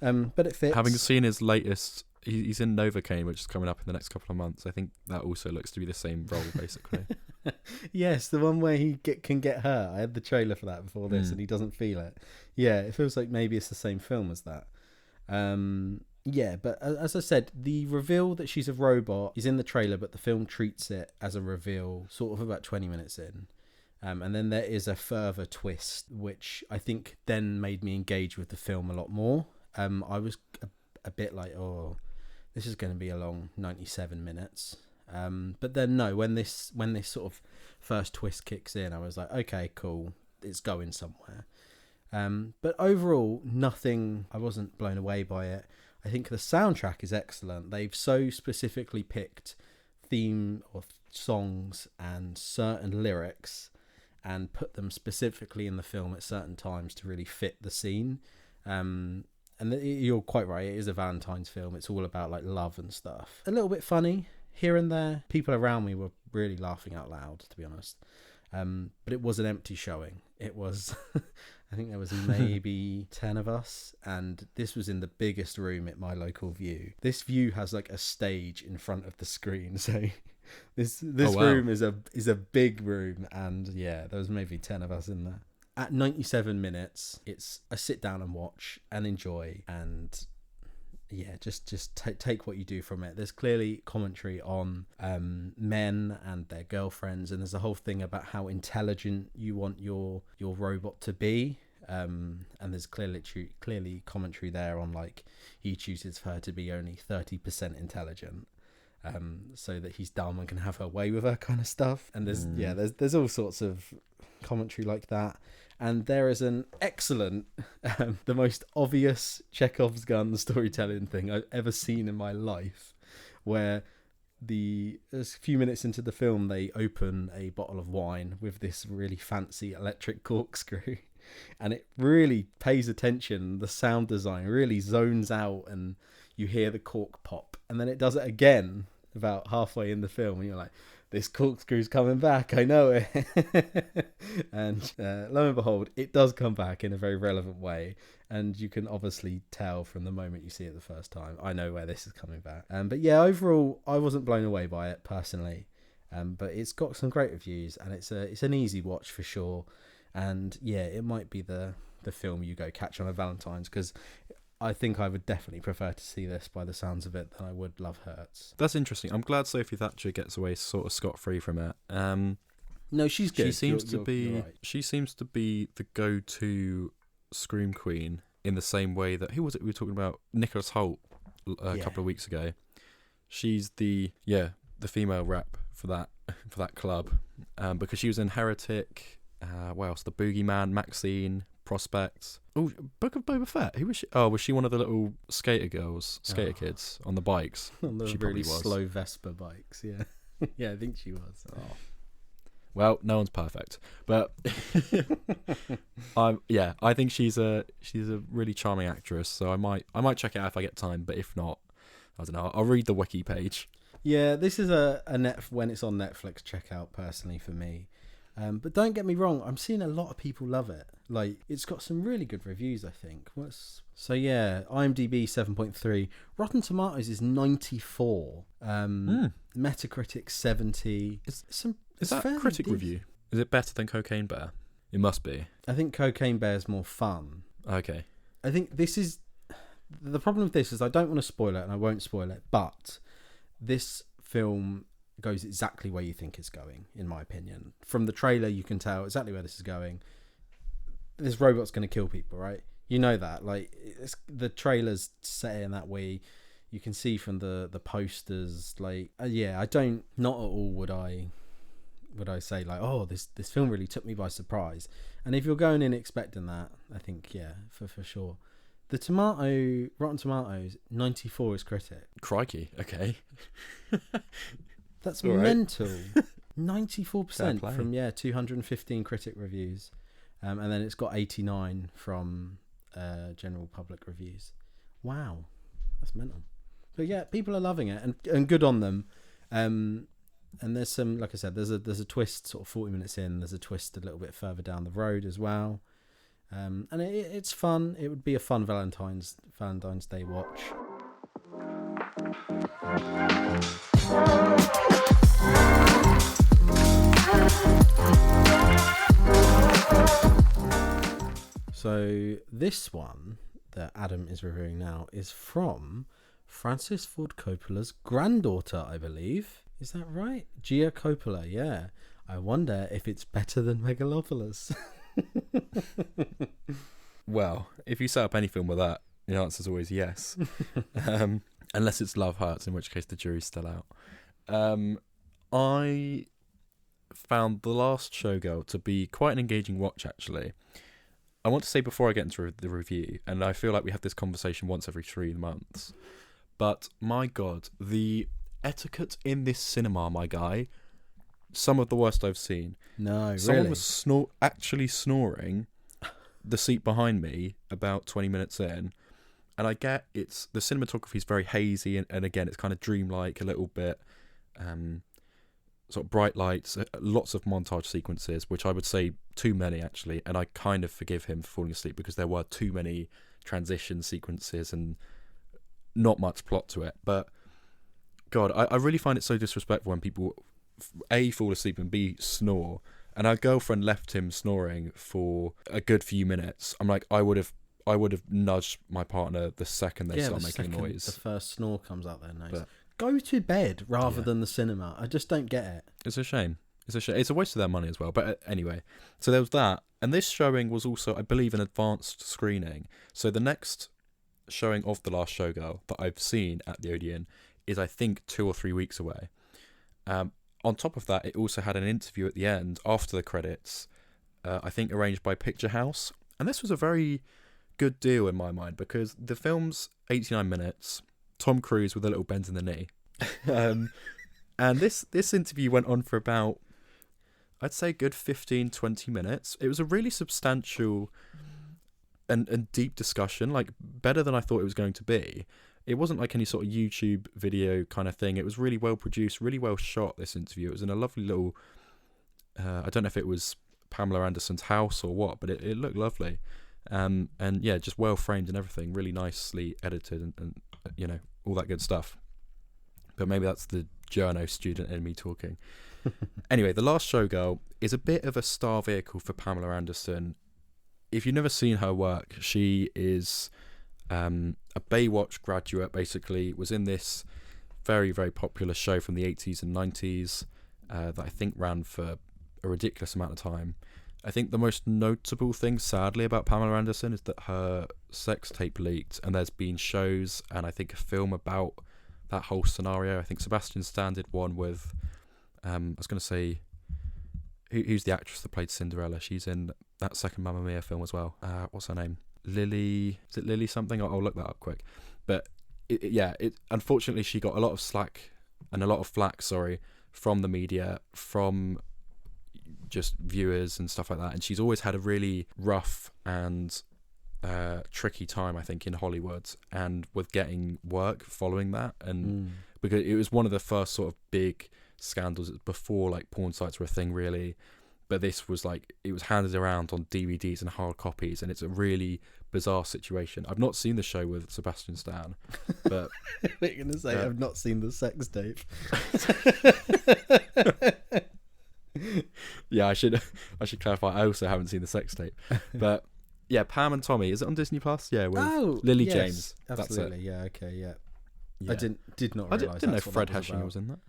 But it fits. Having seen his latest, he's in Novocaine, which is coming up in the next couple of months. I think that also looks to be the same role, basically. Yes, the one where he can get hurt. I had the trailer for that before this, and he doesn't feel it. Yeah, it feels like maybe it's the same film as that. But as I said, the reveal that she's a robot is in the trailer, but the film treats it as a reveal sort of about 20 minutes in. And then there is a further twist, which I think then made me engage with the film a lot more. I was a bit like, oh, this is going to be a long 97 minutes. But then no, when this sort of first twist kicks in, I was like, okay, cool, it's going somewhere. But overall, I wasn't blown away by it. I think the soundtrack is excellent. They've so specifically picked theme or songs and certain lyrics and put them specifically in the film at certain times to really fit the scene. And you're quite right, it is a Valentine's film. It's all about like love and stuff. A little bit funny here and there. People around me were really laughing out loud, to be honest. But it was an empty showing. It was, I think there was maybe 10 of us, and this was in the biggest room at my local View. This View has like a stage in front of the screen, so this room is a big room, and there was maybe 10 of us in there. At 97 minutes, it's a sit down and watch and enjoy, and just take what you do from it. There's clearly commentary on men and their girlfriends, and there's a whole thing about how intelligent you want your robot to be. And there's clearly commentary there on like he chooses for her to be only 30% intelligent. So that he's dumb and can have her way with her kind of stuff. And there's all sorts of commentary like that. And there is an excellent, the most obvious Chekhov's gun storytelling thing I've ever seen in my life, where a few minutes into the film, they open a bottle of wine with this really fancy electric corkscrew. And it really pays attention. The sound design really zones out, and you hear the cork pop, and then it does it again about halfway in the film, and you're like, this corkscrew's coming back, I know it. And lo and behold, it does come back in a very relevant way, and you can obviously tell from the moment you see it the first time, I know where this is coming back. But overall, I wasn't blown away by it personally, but it's got some great reviews, and it's an easy watch for sure. And it might be the film you go catch on a Valentine's, because I think I would definitely prefer to see this by the sounds of it than I would Love Hurts. That's interesting. I'm glad Sophie Thatcher gets away sort of scot-free from it. No, she's good. She seems to be right. She seems to be the go-to Scream Queen in the same way that, who was it we were talking about? Nicholas Hoult a couple of weeks ago. She's the female rep for that club, because she was in Heretic. What else? The Boogeyman, Maxine, Prospect. Oh, Book of Boba Fett. Who was she? Oh, was she one of the little skater kids on the bikes? On the she really probably was. Slow Vespa bikes, yeah. Yeah, I think she was. Oh. Well, no one's perfect, but I think she's a really charming actress. So I might check it out if I get time, but if not, I don't know. I'll read the wiki page. Yeah, this is a when it's on Netflix check out personally for me. But don't get me wrong, I'm seeing a lot of people love it. Like, it's got some really good reviews, I think. IMDb 7.3. Rotten Tomatoes is 94. Metacritic 70. Is that a critic review? Is it better than Cocaine Bear? It must be. I think Cocaine Bear is more fun. Okay. I think this is... The problem with this is I don't want to spoil it, and I won't spoil it, but this film goes exactly where you think it's going, in my opinion. From the trailer, you can tell exactly where this is going. This robot's going to kill people, right? You know that. Like, the trailer's set in that way. you can see from the posters, like, not at all would I say like, oh, this film really took me by surprise. And if you're going in expecting that, I think for sure. The Rotten Tomatoes 94 is critic. Crikey, okay. That's all right. mental. 94% from 215 critic reviews, and then it's got 89 from general public reviews. Wow, that's mental. But yeah, people are loving it, and good on them. And there's some, like I said, there's a twist sort of 40 minutes in. There's a twist a little bit further down the road as well. And it's fun. It would be a fun Valentine's Day watch. So this one that Adam is reviewing now is from Francis Ford Coppola's granddaughter, I believe. Is that right? Gia Coppola, yeah. I wonder if it's better than Megalopolis. Well, if you set up any film with that, the answer's always yes. Unless it's Love Hurts, in which case the jury's still out. I found The Last Showgirl to be quite an engaging watch, actually. I want to say before I get into the review, and I feel like we have this conversation once every 3 months, but my God, the etiquette in this cinema, my guy, some of the worst I've seen. No, Someone really? was actually snoring the seat behind me about 20 minutes in, and I get the cinematography is very hazy, and again, it's kind of dreamlike a little bit, sort of bright lights, lots of montage sequences, which I would say too many actually, and I kind of forgive him for falling asleep because there were too many transition sequences and not much plot to it. But God, I really find it so disrespectful when people A, fall asleep, and B, snore. And our girlfriend left him snoring for a good few minutes. I'm like, I would have nudged my partner the second they start making noise. The first snore comes out their nose. But go to bed rather than the cinema. I just don't get it. It's a shame. It's a waste of their money as well. But anyway, so there was that. And this showing was also, I believe, an advanced screening. So the next showing of The Last Showgirl that I've seen at the Odeon is, I think, 2 or 3 weeks away. On top of that, it also had an interview at the end, after the credits, I think arranged by Picture House. And this was a very good deal in my mind, because the film's 89 minutes, Tom Cruise with a little bend in the knee. And this interview went on for about, I'd say, good 15-20 minutes. It was a really substantial and deep discussion, like better than I thought it was going to be. It wasn't like any sort of YouTube video kind of thing. It was really well produced, really well shot, this interview. It was in a lovely little, I don't know if it was Pamela Andersons' house or what, but it looked lovely. And yeah, just well framed and everything, really nicely edited and you know, all that good stuff. But maybe that's the journo student in me talking. Anyway, The Last Showgirl is a bit of a star vehicle for Pamela Anderson. If you've never seen her work, she is a Baywatch graduate, basically, was in this very, very popular show from the 80s and 90s that I think ran for a ridiculous amount of time. I think the most notable thing, sadly, about Pamela Anderson is that her sex tape leaked, and there's been shows and I think a film about that whole scenario. I think Sebastian Stan did one with, I was going to say, who's the actress that played Cinderella? She's in that second Mamma Mia film as well. What's her name? Lily, is it Lily something? I'll look that up quick. But unfortunately she got a lot of slack and a lot of flack, from the media, from just viewers and stuff like that. And she's always had a really rough and tricky time, I think, in Hollywood and with getting work following that. And because it was one of the first sort of big scandals before like porn sites were a thing, really. But this was like, it was handed around on DVDs and hard copies, and it's a really bizarre situation. I've not seen the show with Sebastian Stan, but you're gonna say I've not seen the sex tape. Yeah, I should clarify. I also haven't seen the sex tape, but yeah, Pam and Tommy. Is it on Disney Plus? Yeah, with Lily James. Absolutely. That's it. Yeah. Okay. Yeah. I did not realize. I didn't know Fred Heshinger was in that.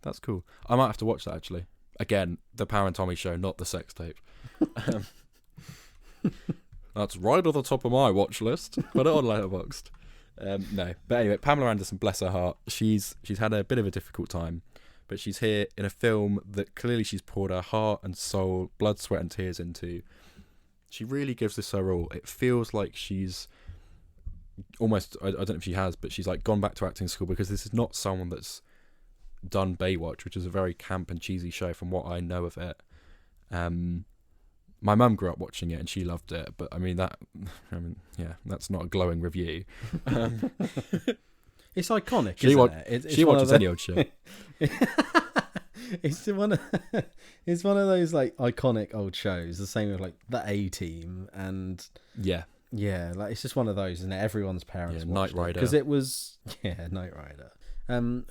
That's cool. I might have to watch that actually. Again, the Pam and Tommy show, not the sex tape. That's right at the top of my watch list. Put it on Letterboxd. No, but anyway, Pamela Anderson, bless her heart, she's had a bit of a difficult time, but she's here in a film that clearly she's poured her heart and soul, blood, sweat, and tears into. She really gives this her all. It feels like she's almost, I don't know if she has, but she's like gone back to acting school, because this is not someone that's done Baywatch, which is a very camp and cheesy show from what I know of it. My mum grew up watching it and she loved it, but that's not a glowing review. It's iconic, she it's watches any old show. It's one of those like iconic old shows, the same with like the A-Team, and yeah, like it's just one of those, and everyone's parents Knight Rider, because it was Knight Rider.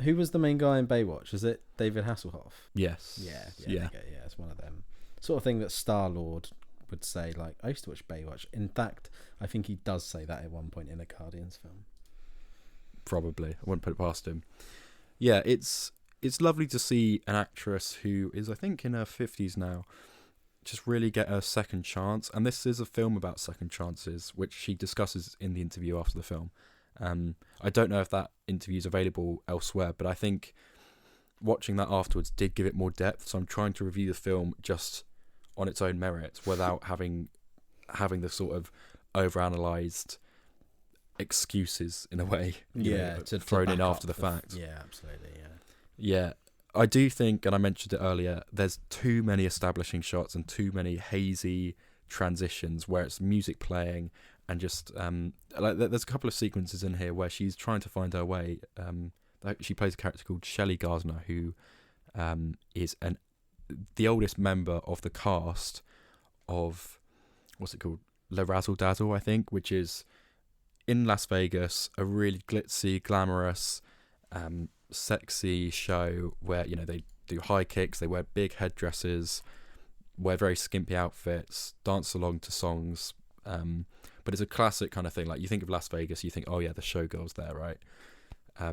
Who was the main guy in Baywatch? Was it David Hasselhoff? Yes. Yeah, it's one of them. Sort of thing that Star-Lord would say, like, I used to watch Baywatch. In fact, I think he does say that at one point in a Guardians film. Probably. I wouldn't put it past him. Yeah, it's lovely to see an actress who is, I think, in her 50s now, just really get a second chance. And this is a film about second chances, which she discusses in the interview after the film. I don't know if that interview is available elsewhere, but I think watching that afterwards did give it more depth. So I'm trying to review the film just on its own merits without having the sort of overanalyzed excuses in a way, thrown in after the fact. Yeah, absolutely. Yeah, I do think, and I mentioned it earlier, there's too many establishing shots and too many hazy transitions where it's music playing and just there's a couple of sequences in here where she's trying to find her way. She plays a character called Shelley Gardner, who is the oldest member of the cast of, what's it called, Le Razzle Dazzle, I think, which is in Las Vegas, a really glitzy, glamorous, sexy show where, they do high kicks, they wear big headdresses, wear very skimpy outfits, dance along to songs, but it's a classic kind of thing. Like, you think of Las Vegas, you think, oh yeah, the showgirl's there, right? I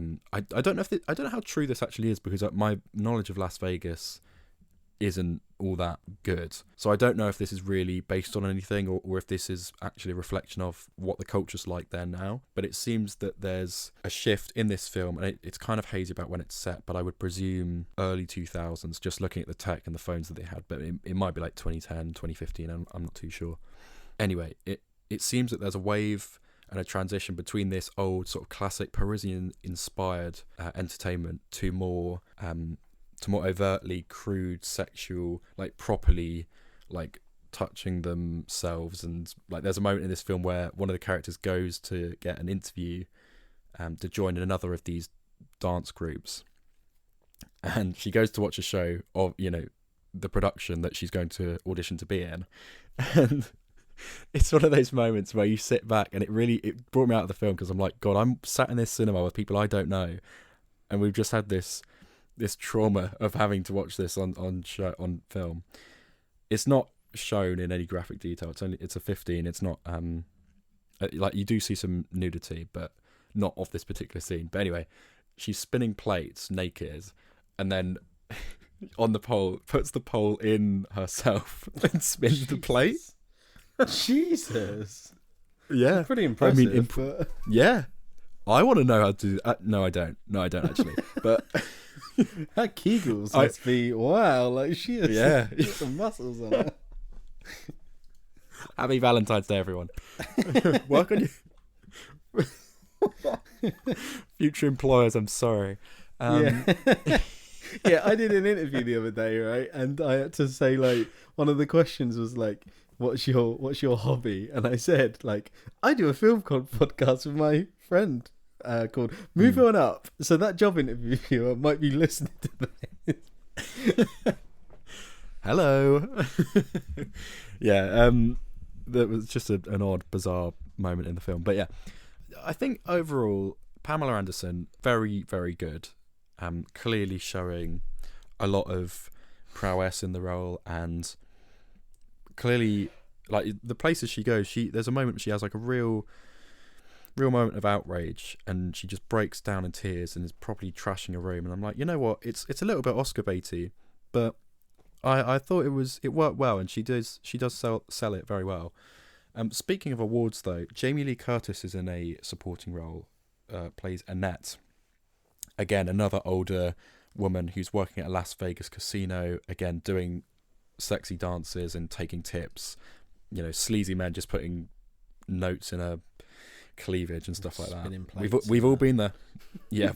don't know I don't know how true this actually is, because my knowledge of Las Vegas isn't all that good. So I don't know if this is really based on anything, or if this is actually a reflection of what the culture's like there now. But it seems that there's a shift in this film, and it's kind of hazy about when it's set, but I would presume early 2000s, just looking at the tech and the phones that they had. But it might be like 2010, 2015, I'm not too sure. Anyway, it seems that there's a wave and a transition between this old sort of classic Parisian-inspired entertainment to more overtly crude, sexual, like properly, like touching themselves. And like, there's a moment in this film where one of the characters goes to get an interview to join another of these dance groups, and she goes to watch a show of the production that she's going to audition to be in, and it's one of those moments where you sit back, and it brought me out of the film, because I'm like, God, I'm sat in this cinema with people I don't know, and we've just had this trauma of having to watch this on film. It's not shown in any graphic detail. It's a 15. It's not like, you do see some nudity, but not of this particular scene. But anyway, she's spinning plates naked, and then on the pole puts the pole in herself and spins the plate. Jesus. Yeah. Pretty impressive. Yeah. I want to know how to do that. No, I don't actually. But her Kegels must be, wow, like she is. Yeah. Some muscles on her. Happy Valentine's Day, everyone. Work on you. Future employers, I'm sorry. Yeah, I did an interview the other day, right? And I had to say, like, one of the questions was like, what's your hobby? And I said, like, I do a film podcast with my friend called Move On Up. So that job interviewer might be listening to this. Hello. Yeah, that was just an odd, bizarre moment in the film. But yeah, I think overall, Pamela Anderson, very, very good. Clearly showing a lot of prowess in the role, and clearly, like, the places she goes, there's a moment she has like a real moment of outrage, and she just breaks down in tears and is properly trashing a room. And I'm like, you know what? It's a little bit Oscar baity, but I thought it worked well, and she does sell it very well. Speaking of awards, though, Jamie Lee Curtis is in a supporting role, plays Annette. Again, another older woman who's working at a Las Vegas casino, again doing sexy dances and taking tips. You know, sleazy men just putting notes in her cleavage and stuff like that. We've all been there. Yeah.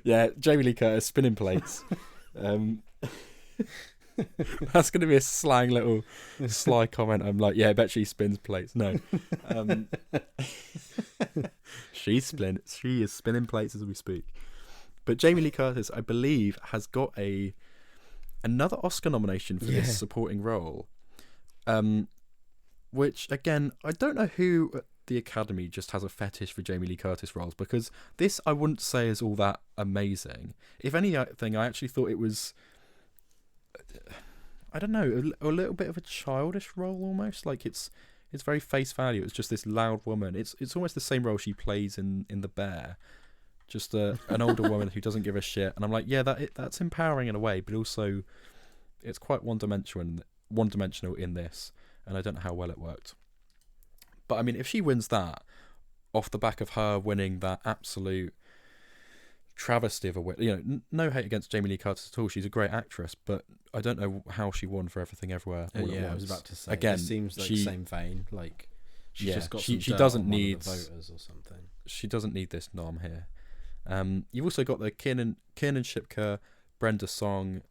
Yeah, Jamie Lee Curtis spinning plates. That's going to be a slang little sly comment. I'm like, yeah, I bet she spins plates. No. She is spinning plates as we speak. But Jamie Lee Curtis, I believe, has got another Oscar nomination for this supporting role. Which, again, I don't know who at the Academy just has a fetish for Jamie Lee Curtis roles, because this I wouldn't say is all that amazing. If anything, I actually thought it was, I don't know, a little bit of a childish role almost. Like it's very face value. It's just this loud woman. It's almost the same role she plays in The Bear. Just an older woman who doesn't give a shit. And I'm like, yeah, that's empowering in a way, but also it's quite one-dimensional in this. And I don't know how well it worked. But I mean, if she wins that off the back of her winning that absolute travesty of a win, you know, no hate against Jamie Lee Curtis at all. She's a great actress, but I don't know how she won for Everything Everywhere. I was about to say. Again, it seems like the same vein. Like she's just got she some doesn't dirt on one need of the voters or something. She doesn't need this nom here. You've also got the Kiernan Shipka, Brenda Song.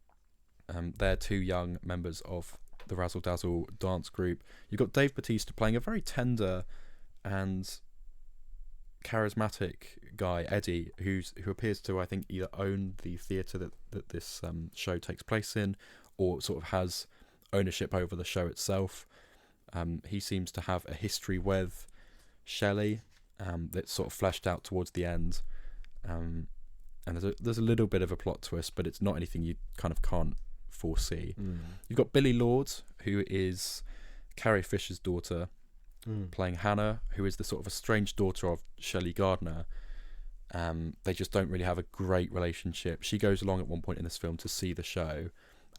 They're two young members of the Razzle Dazzle dance group. You've got Dave Bautista playing a very tender and charismatic guy, Eddie, who appears to, I think, either own the theatre that this show takes place in, or sort of has ownership over the show itself. He seems to have a history with Shelley that's sort of fleshed out towards the end. And there's a little bit of a plot twist, but it's not anything you kind of can't foresee. You've got Billie Lourd, who is Carrie Fisher's daughter, playing Hannah, who is the sort of estranged daughter of Shelley Gardner. They just don't really have a great relationship. She goes along at one point in this film to see the show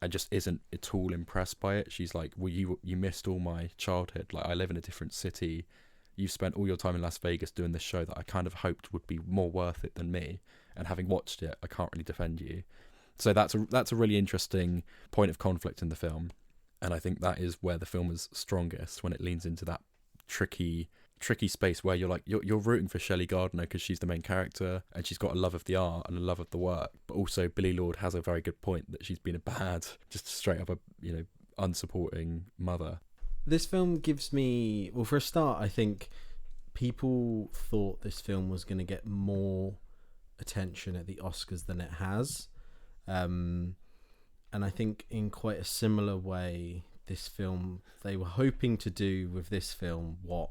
and just isn't at all impressed by it. She's like, well, you missed all my childhood. Like, I live in a different city. You've spent all your time in Las Vegas doing this show that I kind of hoped would be more worth it than me. And having watched it, I can't really defend you. So that's a really interesting point of conflict in the film. And I think that is where the film is strongest, when it leans into that tricky space where you're like, you're rooting for Shelley Gardner because she's the main character and she's got a love of the art and a love of the work. But also Billie Lourd has a very good point that she's been a bad, just straight up unsupporting mother. This film gives me, well, for a start, I think people thought this film was going to get more attention at the Oscars than it has. And I think in quite a similar way, this film, they were hoping to do with this film what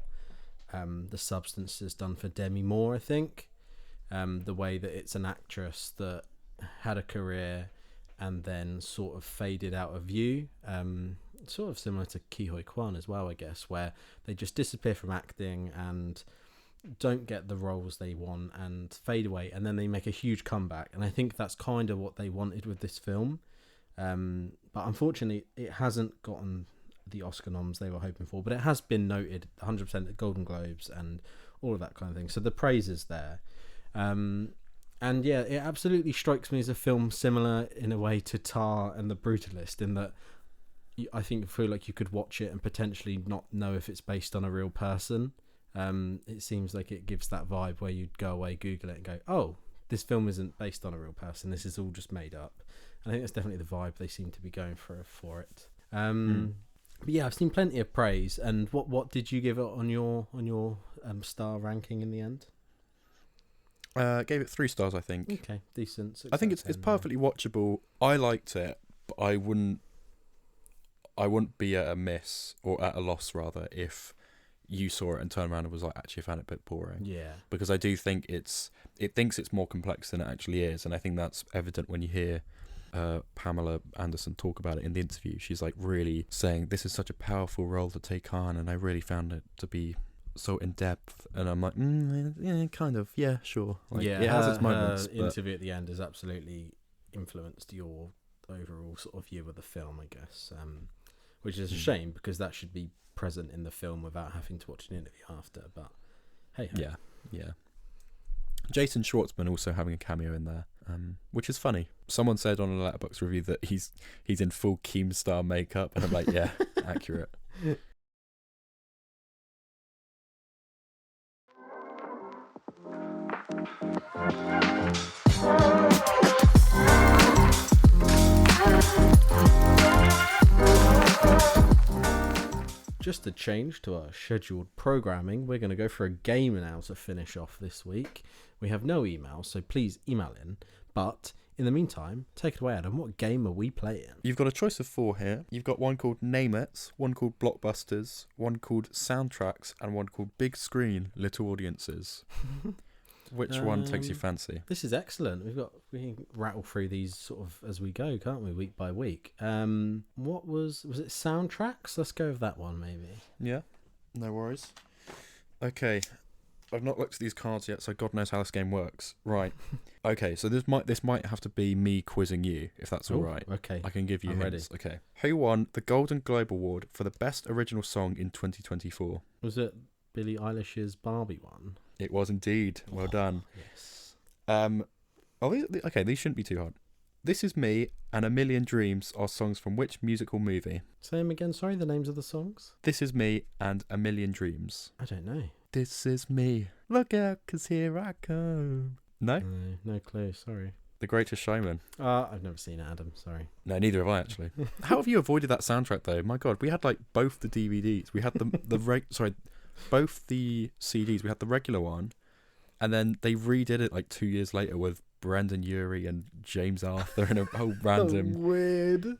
The Substance has done for Demi Moore, I think. The way that it's an actress that had a career and then sort of faded out of view. Sort of similar to Ke Huy Quan as well, I guess, where they just disappear from acting and don't get the roles they want and fade away, and then they make a huge comeback. And I think that's kind of what they wanted with this film. But unfortunately, it hasn't gotten the Oscar noms they were hoping for, but it has been noted 100% at Golden Globes and all of that kind of thing. So the praise is there. And yeah, it absolutely strikes me as a film similar in a way to Tar and The Brutalist, in that I feel like you could watch it and potentially not know if it's based on a real person. It seems like it gives that vibe where you'd go away, Google it and go, oh, this film isn't based on a real person. This is all just made up. I think that's definitely the vibe they seem to be going for it. But yeah, I've seen plenty of praise. And what did you give it on your star ranking in the end? Gave it 3 stars, I think. Okay, decent. I think it's perfectly watchable. I liked it, but I wouldn't be at a miss, or at a loss rather, if you saw it and turned around and was like, actually I found it a bit boring. Yeah. Because I do think it thinks it's more complex than it actually is, and I think that's evident when you hear Pamela Anderson talk about it in the interview. She's like really saying, this is such a powerful role to take on, and I really found it to be so in depth. And I'm like, yeah, kind of, yeah, sure. Like, yeah, it has its moments. But interview at the end has absolutely influenced your overall sort of view of the film, I guess. Which is a shame, because that should be present in the film without having to watch an interview after. But hey, yeah. Jason Schwartzman also having a cameo in there, which is funny. Someone said on a Letterboxd review that he's in full Keemstar makeup, and I'm like, yeah, accurate. Just to change to our scheduled programming, we're going to go for a game now to finish off this week. We have no emails, so please email in. But in the meantime, take it away, Adam. What game are we playing? You've got a choice of 4 here. You've got one called Name It, one called Blockbusters, one called Soundtracks, and one called Big Screen, Little Audiences. Which one takes your fancy? This is excellent. We can rattle through these sort of as we go, can't we? Week by week. What was it? Soundtracks? Let's go with that one, maybe. Yeah, no worries. Okay, I've not looked at these cards yet, so God knows how this game works. Right. Okay, so this might have to be me quizzing you, if that's all right. Okay. I can give you I'm hints. Ready. Okay. Who won the Golden Globe Award for the Best Original Song in 2024? Was it Billie Eilish's Barbie one? It was indeed. Well done. Yes. These shouldn't be too hard. This Is Me and A Million Dreams are songs from which musical movie? Say them again, sorry, the names of the songs? This Is Me and A Million Dreams. I don't know. This is me. Look out, 'cause here I come. No? No clue, sorry. The Greatest Showman. I've never seen it, Adam, sorry. No, neither have I, actually. How have you avoided that soundtrack, though? My God, we had, both the DVDs. We had both the CDs. We had the regular one, and then they redid it, 2 years later with Brendan Urie and James Arthur and a whole random... Weird.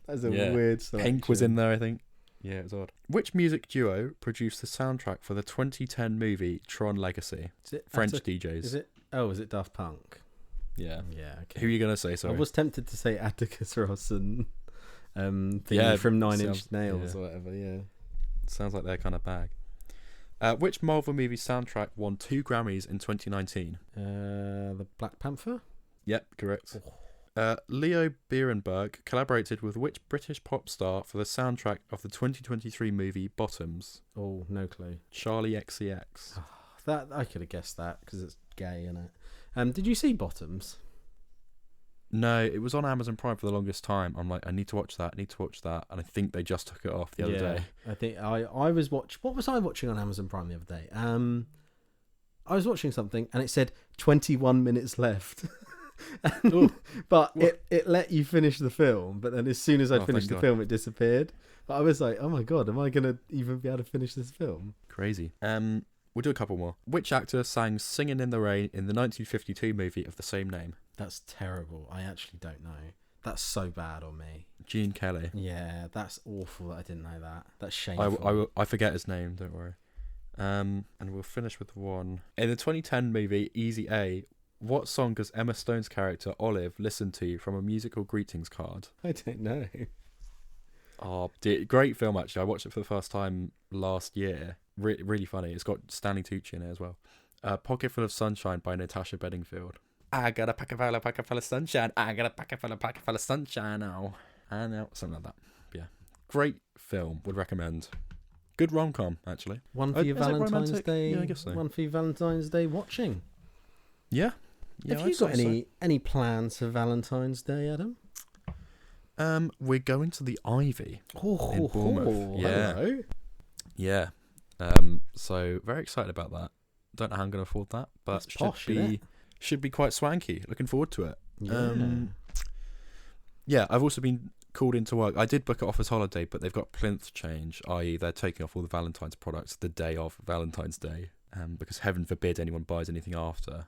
That's a weird selection. Pink was in there, I think. Yeah, it was odd. Which music duo produced the soundtrack for the 2010 movie Tron Legacy? Is it French DJs. Is it Daft Punk? Yeah. Yeah, okay. Who are you going to say, sorry? I was tempted to say Atticus Ross and from Nine Inch Nails or whatever, yeah. Sounds like their kind of bag. Which Marvel movie soundtrack won 2 Grammys in 2019? The Black Panther? Yep, correct. Leo Bierenberg collaborated with which British pop star for the soundtrack of the 2023 movie Bottoms? Oh, no clue. Charlie XCX. That I could have guessed that because it's gay, isn't it? Did you see Bottoms? No, it was on Amazon Prime for the longest time. I'm like, I need to watch that, and I think they just took it off the other day. I think I was what was I watching on Amazon Prime the other day? I was watching something and it said 21 minutes left. But it let you finish the film, but then as soon as I finished the film it disappeared. But I was like, oh my God, am I gonna even be able to finish this film? Crazy. We'll do a couple more. Which actor sang Singing in the Rain in the 1952 movie of the same name? That's terrible. I actually don't know. That's so bad on me. Gene Kelly. Yeah, that's awful that I didn't know that. That's shameful. I forget his name, don't worry. And we'll finish with one. In the 2010 movie Easy A, what song does Emma Stone's character Olive listen to from a musical greetings card? I don't know. Oh, great film, actually. I watched it for the first time last year. Really funny. It's got Stanley Tucci in it as well. Pocket Full of Sunshine by Natasha Bedingfield. I got a pocket full of sunshine. I got a pocket full of sunshine now. I know, something like that. Yeah. Great film. Would recommend. Good rom-com, actually. One for your Valentine's Day. Yeah, I guess so. One for your Valentine's Day watching. Yeah. Have you got any plans for Valentine's Day, Adam? We're going to the Ivy in Bournemouth. Yeah. Hello. Yeah. So very excited about that. Don't know how I'm going to afford that, but should be quite swanky. Looking forward to it. Yeah. I've also been called into work. I did book it off as holiday, but they've got plinth change, i.e. they're taking off all the Valentine's products the day of Valentine's Day, because heaven forbid anyone buys anything after.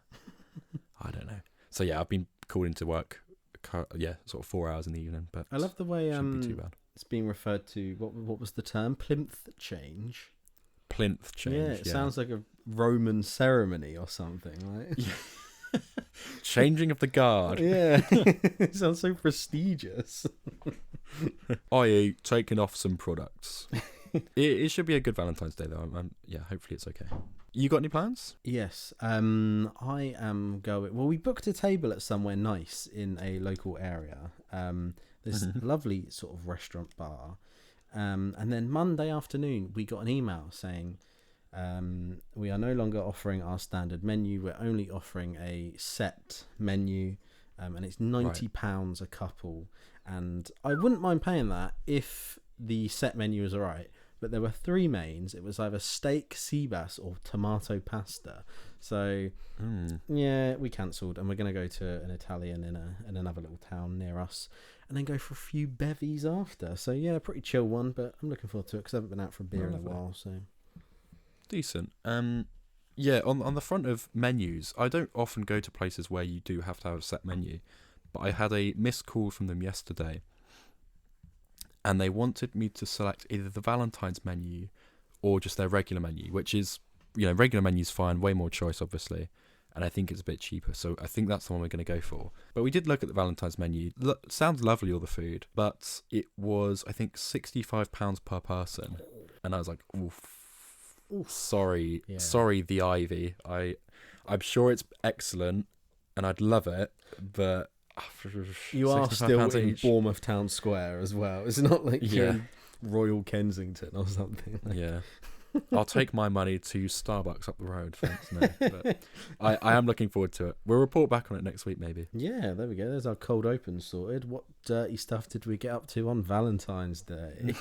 I don't know. So yeah, I've been called into work. Yeah, sort of 4 hours in the evening. But I love the way shouldn't be too bad. It's being referred to. What was the term? Plinth change. Plinth change. Yeah, it sounds like a Roman ceremony or something, right? Yeah. Changing of the guard. Yeah, it sounds so prestigious. I.e. taking off some products. It should be a good Valentine's Day though. Yeah, hopefully it's okay. You got any plans? Yes, I am going. Well, we booked a table at somewhere nice in a local area. This lovely sort of restaurant bar. And then Monday afternoon, we got an email saying, We are no longer offering our standard menu. We're only offering a set menu, and it's £90 a couple. And I wouldn't mind paying that if the set menu is all right. But there were 3 mains. It was either steak, sea bass, or tomato pasta. So, yeah, we cancelled, and we're going to go to an Italian in another little town near us, and then go for a few bevies after. So, yeah, pretty chill one, but I'm looking forward to it because I haven't been out for a beer in a while. So decent. Yeah, on the front of menus, I don't often go to places where you do have to have a set menu, but I had a missed call from them yesterday. And they wanted me to select either the Valentine's menu or just their regular menu, which is, regular menu's fine, way more choice, obviously. And I think it's a bit cheaper. So I think that's the one we're going to go for. But we did look at the Valentine's menu. Sounds lovely, all the food. But it was, I think, £65 per person. And I was like, oof. Sorry, the Ivy. I'm sure it's excellent and I'd love it, but... You are still in Bournemouth Town Square as well. It's not like you're in Royal Kensington or something. Yeah. I'll take my money to Starbucks up the road. Thanks, no. But I am looking forward to it. We'll report back on it next week, maybe. Yeah, there we go. There's our cold open sorted. What dirty stuff did we get up to on Valentine's Day?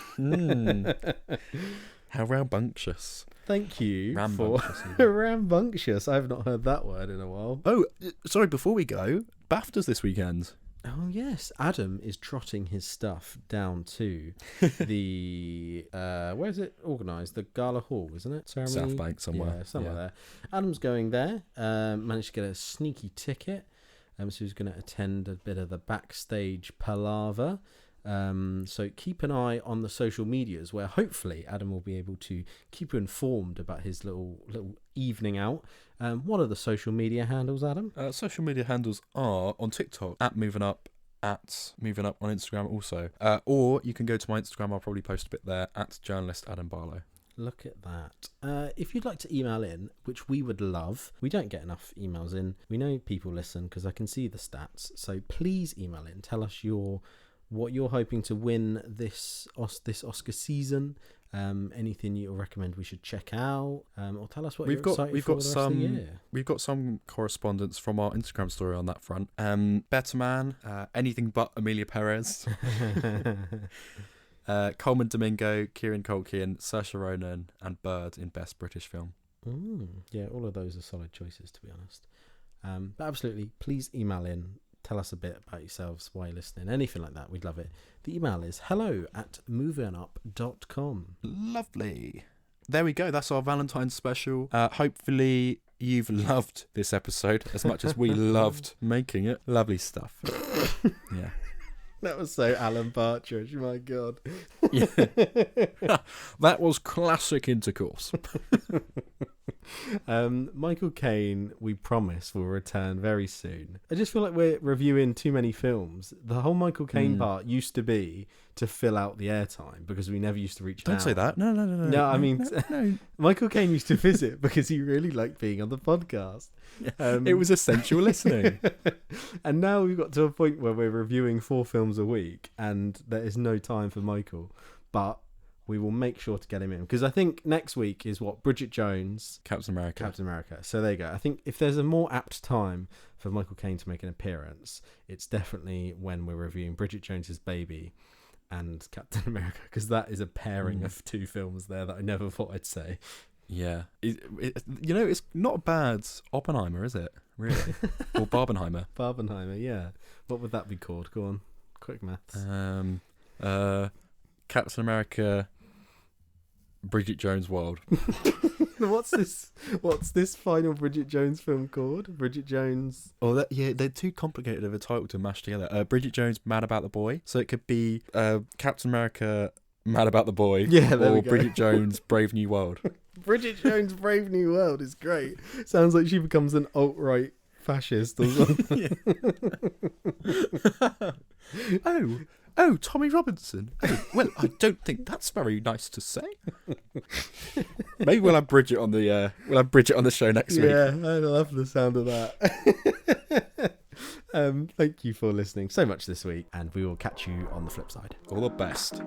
How rambunctious. Thank you Rambunctious. Rambunctious. I've not heard that word in a while. Oh, sorry, before we go, BAFTAs this weekend. Oh, yes. Adam is trotting his stuff down to the... where is it organised? The Gala Hall, isn't it? Ceremony? South Bank somewhere. Yeah, somewhere there. Adam's going there. Managed to get a sneaky ticket. So he's going to attend a bit of the backstage palaver. So keep an eye on the social medias where hopefully Adam will be able to keep you informed about his little evening out. What are the social media handles, Adam? Social media handles are on TikTok at Moving Up, at Moving Up on Instagram also. Or you can go to my Instagram, I'll probably post a bit there, at journalist Adam Barlow. Look at that. If you'd like to email in, which we would love, we don't get enough emails in. We know people listen because I can see the stats. So please email in. Tell us what you're hoping to win this Oscar season. Anything you recommend we should check out, or tell us what you're excited for the rest of the year. We've got some correspondence from our Instagram story on that front. Better Man, anything but Amelia Perez, Coleman Domingo, Kieran Culkin, Saoirse Ronan, and Bird in Best British Film. Yeah, all of those are solid choices, to be honest. But absolutely, please email in. Tell us a bit about yourselves, why you're listening, anything like that. We'd love it. The email is hello@movingup.com. Lovely. There we go. That's our Valentine's special. Hopefully you've loved this episode as much as we loved making it. Lovely stuff. Yeah. That was so Alan Partridge, my God. Yeah. That was classic intercourse. Michael Caine, we promise, will return very soon. I just feel like we're reviewing too many films. The whole Michael Caine part used to be to fill out the airtime because we never used to reach out. Don't say that. No. No, I mean, no. Michael Caine used to visit because he really liked being on the podcast. It was essential listening. And now we've got to a point where we're reviewing 4 films a week and there is no time for Michael. But we will make sure to get him in because I think next week is Bridget Jones, Captain America. So there you go. I think if there's a more apt time for Michael Caine to make an appearance, it's definitely when we're reviewing Bridget Jones's Baby and Captain America, because that is a pairing of 2 films there that I never thought I'd say. Yeah, it's not bad Oppenheimer, is it? Really? Or Barbenheimer? Barbenheimer, yeah. What would that be called? Go on, quick maths. Captain America, Bridget Jones World. What's this final Bridget Jones film called? Bridget Jones. Oh, they're too complicated of a title to mash together. Bridget Jones Mad About the Boy. So it could be Captain America Mad About the Boy. Yeah, there we go. Bridget Jones Brave New World. Bridget Jones Brave New World is great. Sounds like she becomes an alt-right fascist or something. Oh, Tommy Robinson. Oh, well, I don't think that's very nice to say. Maybe we'll have Bridget on the show next week. Yeah, I love the sound of that. Thank you for listening so much this week, and we will catch you on the flip side. All the best.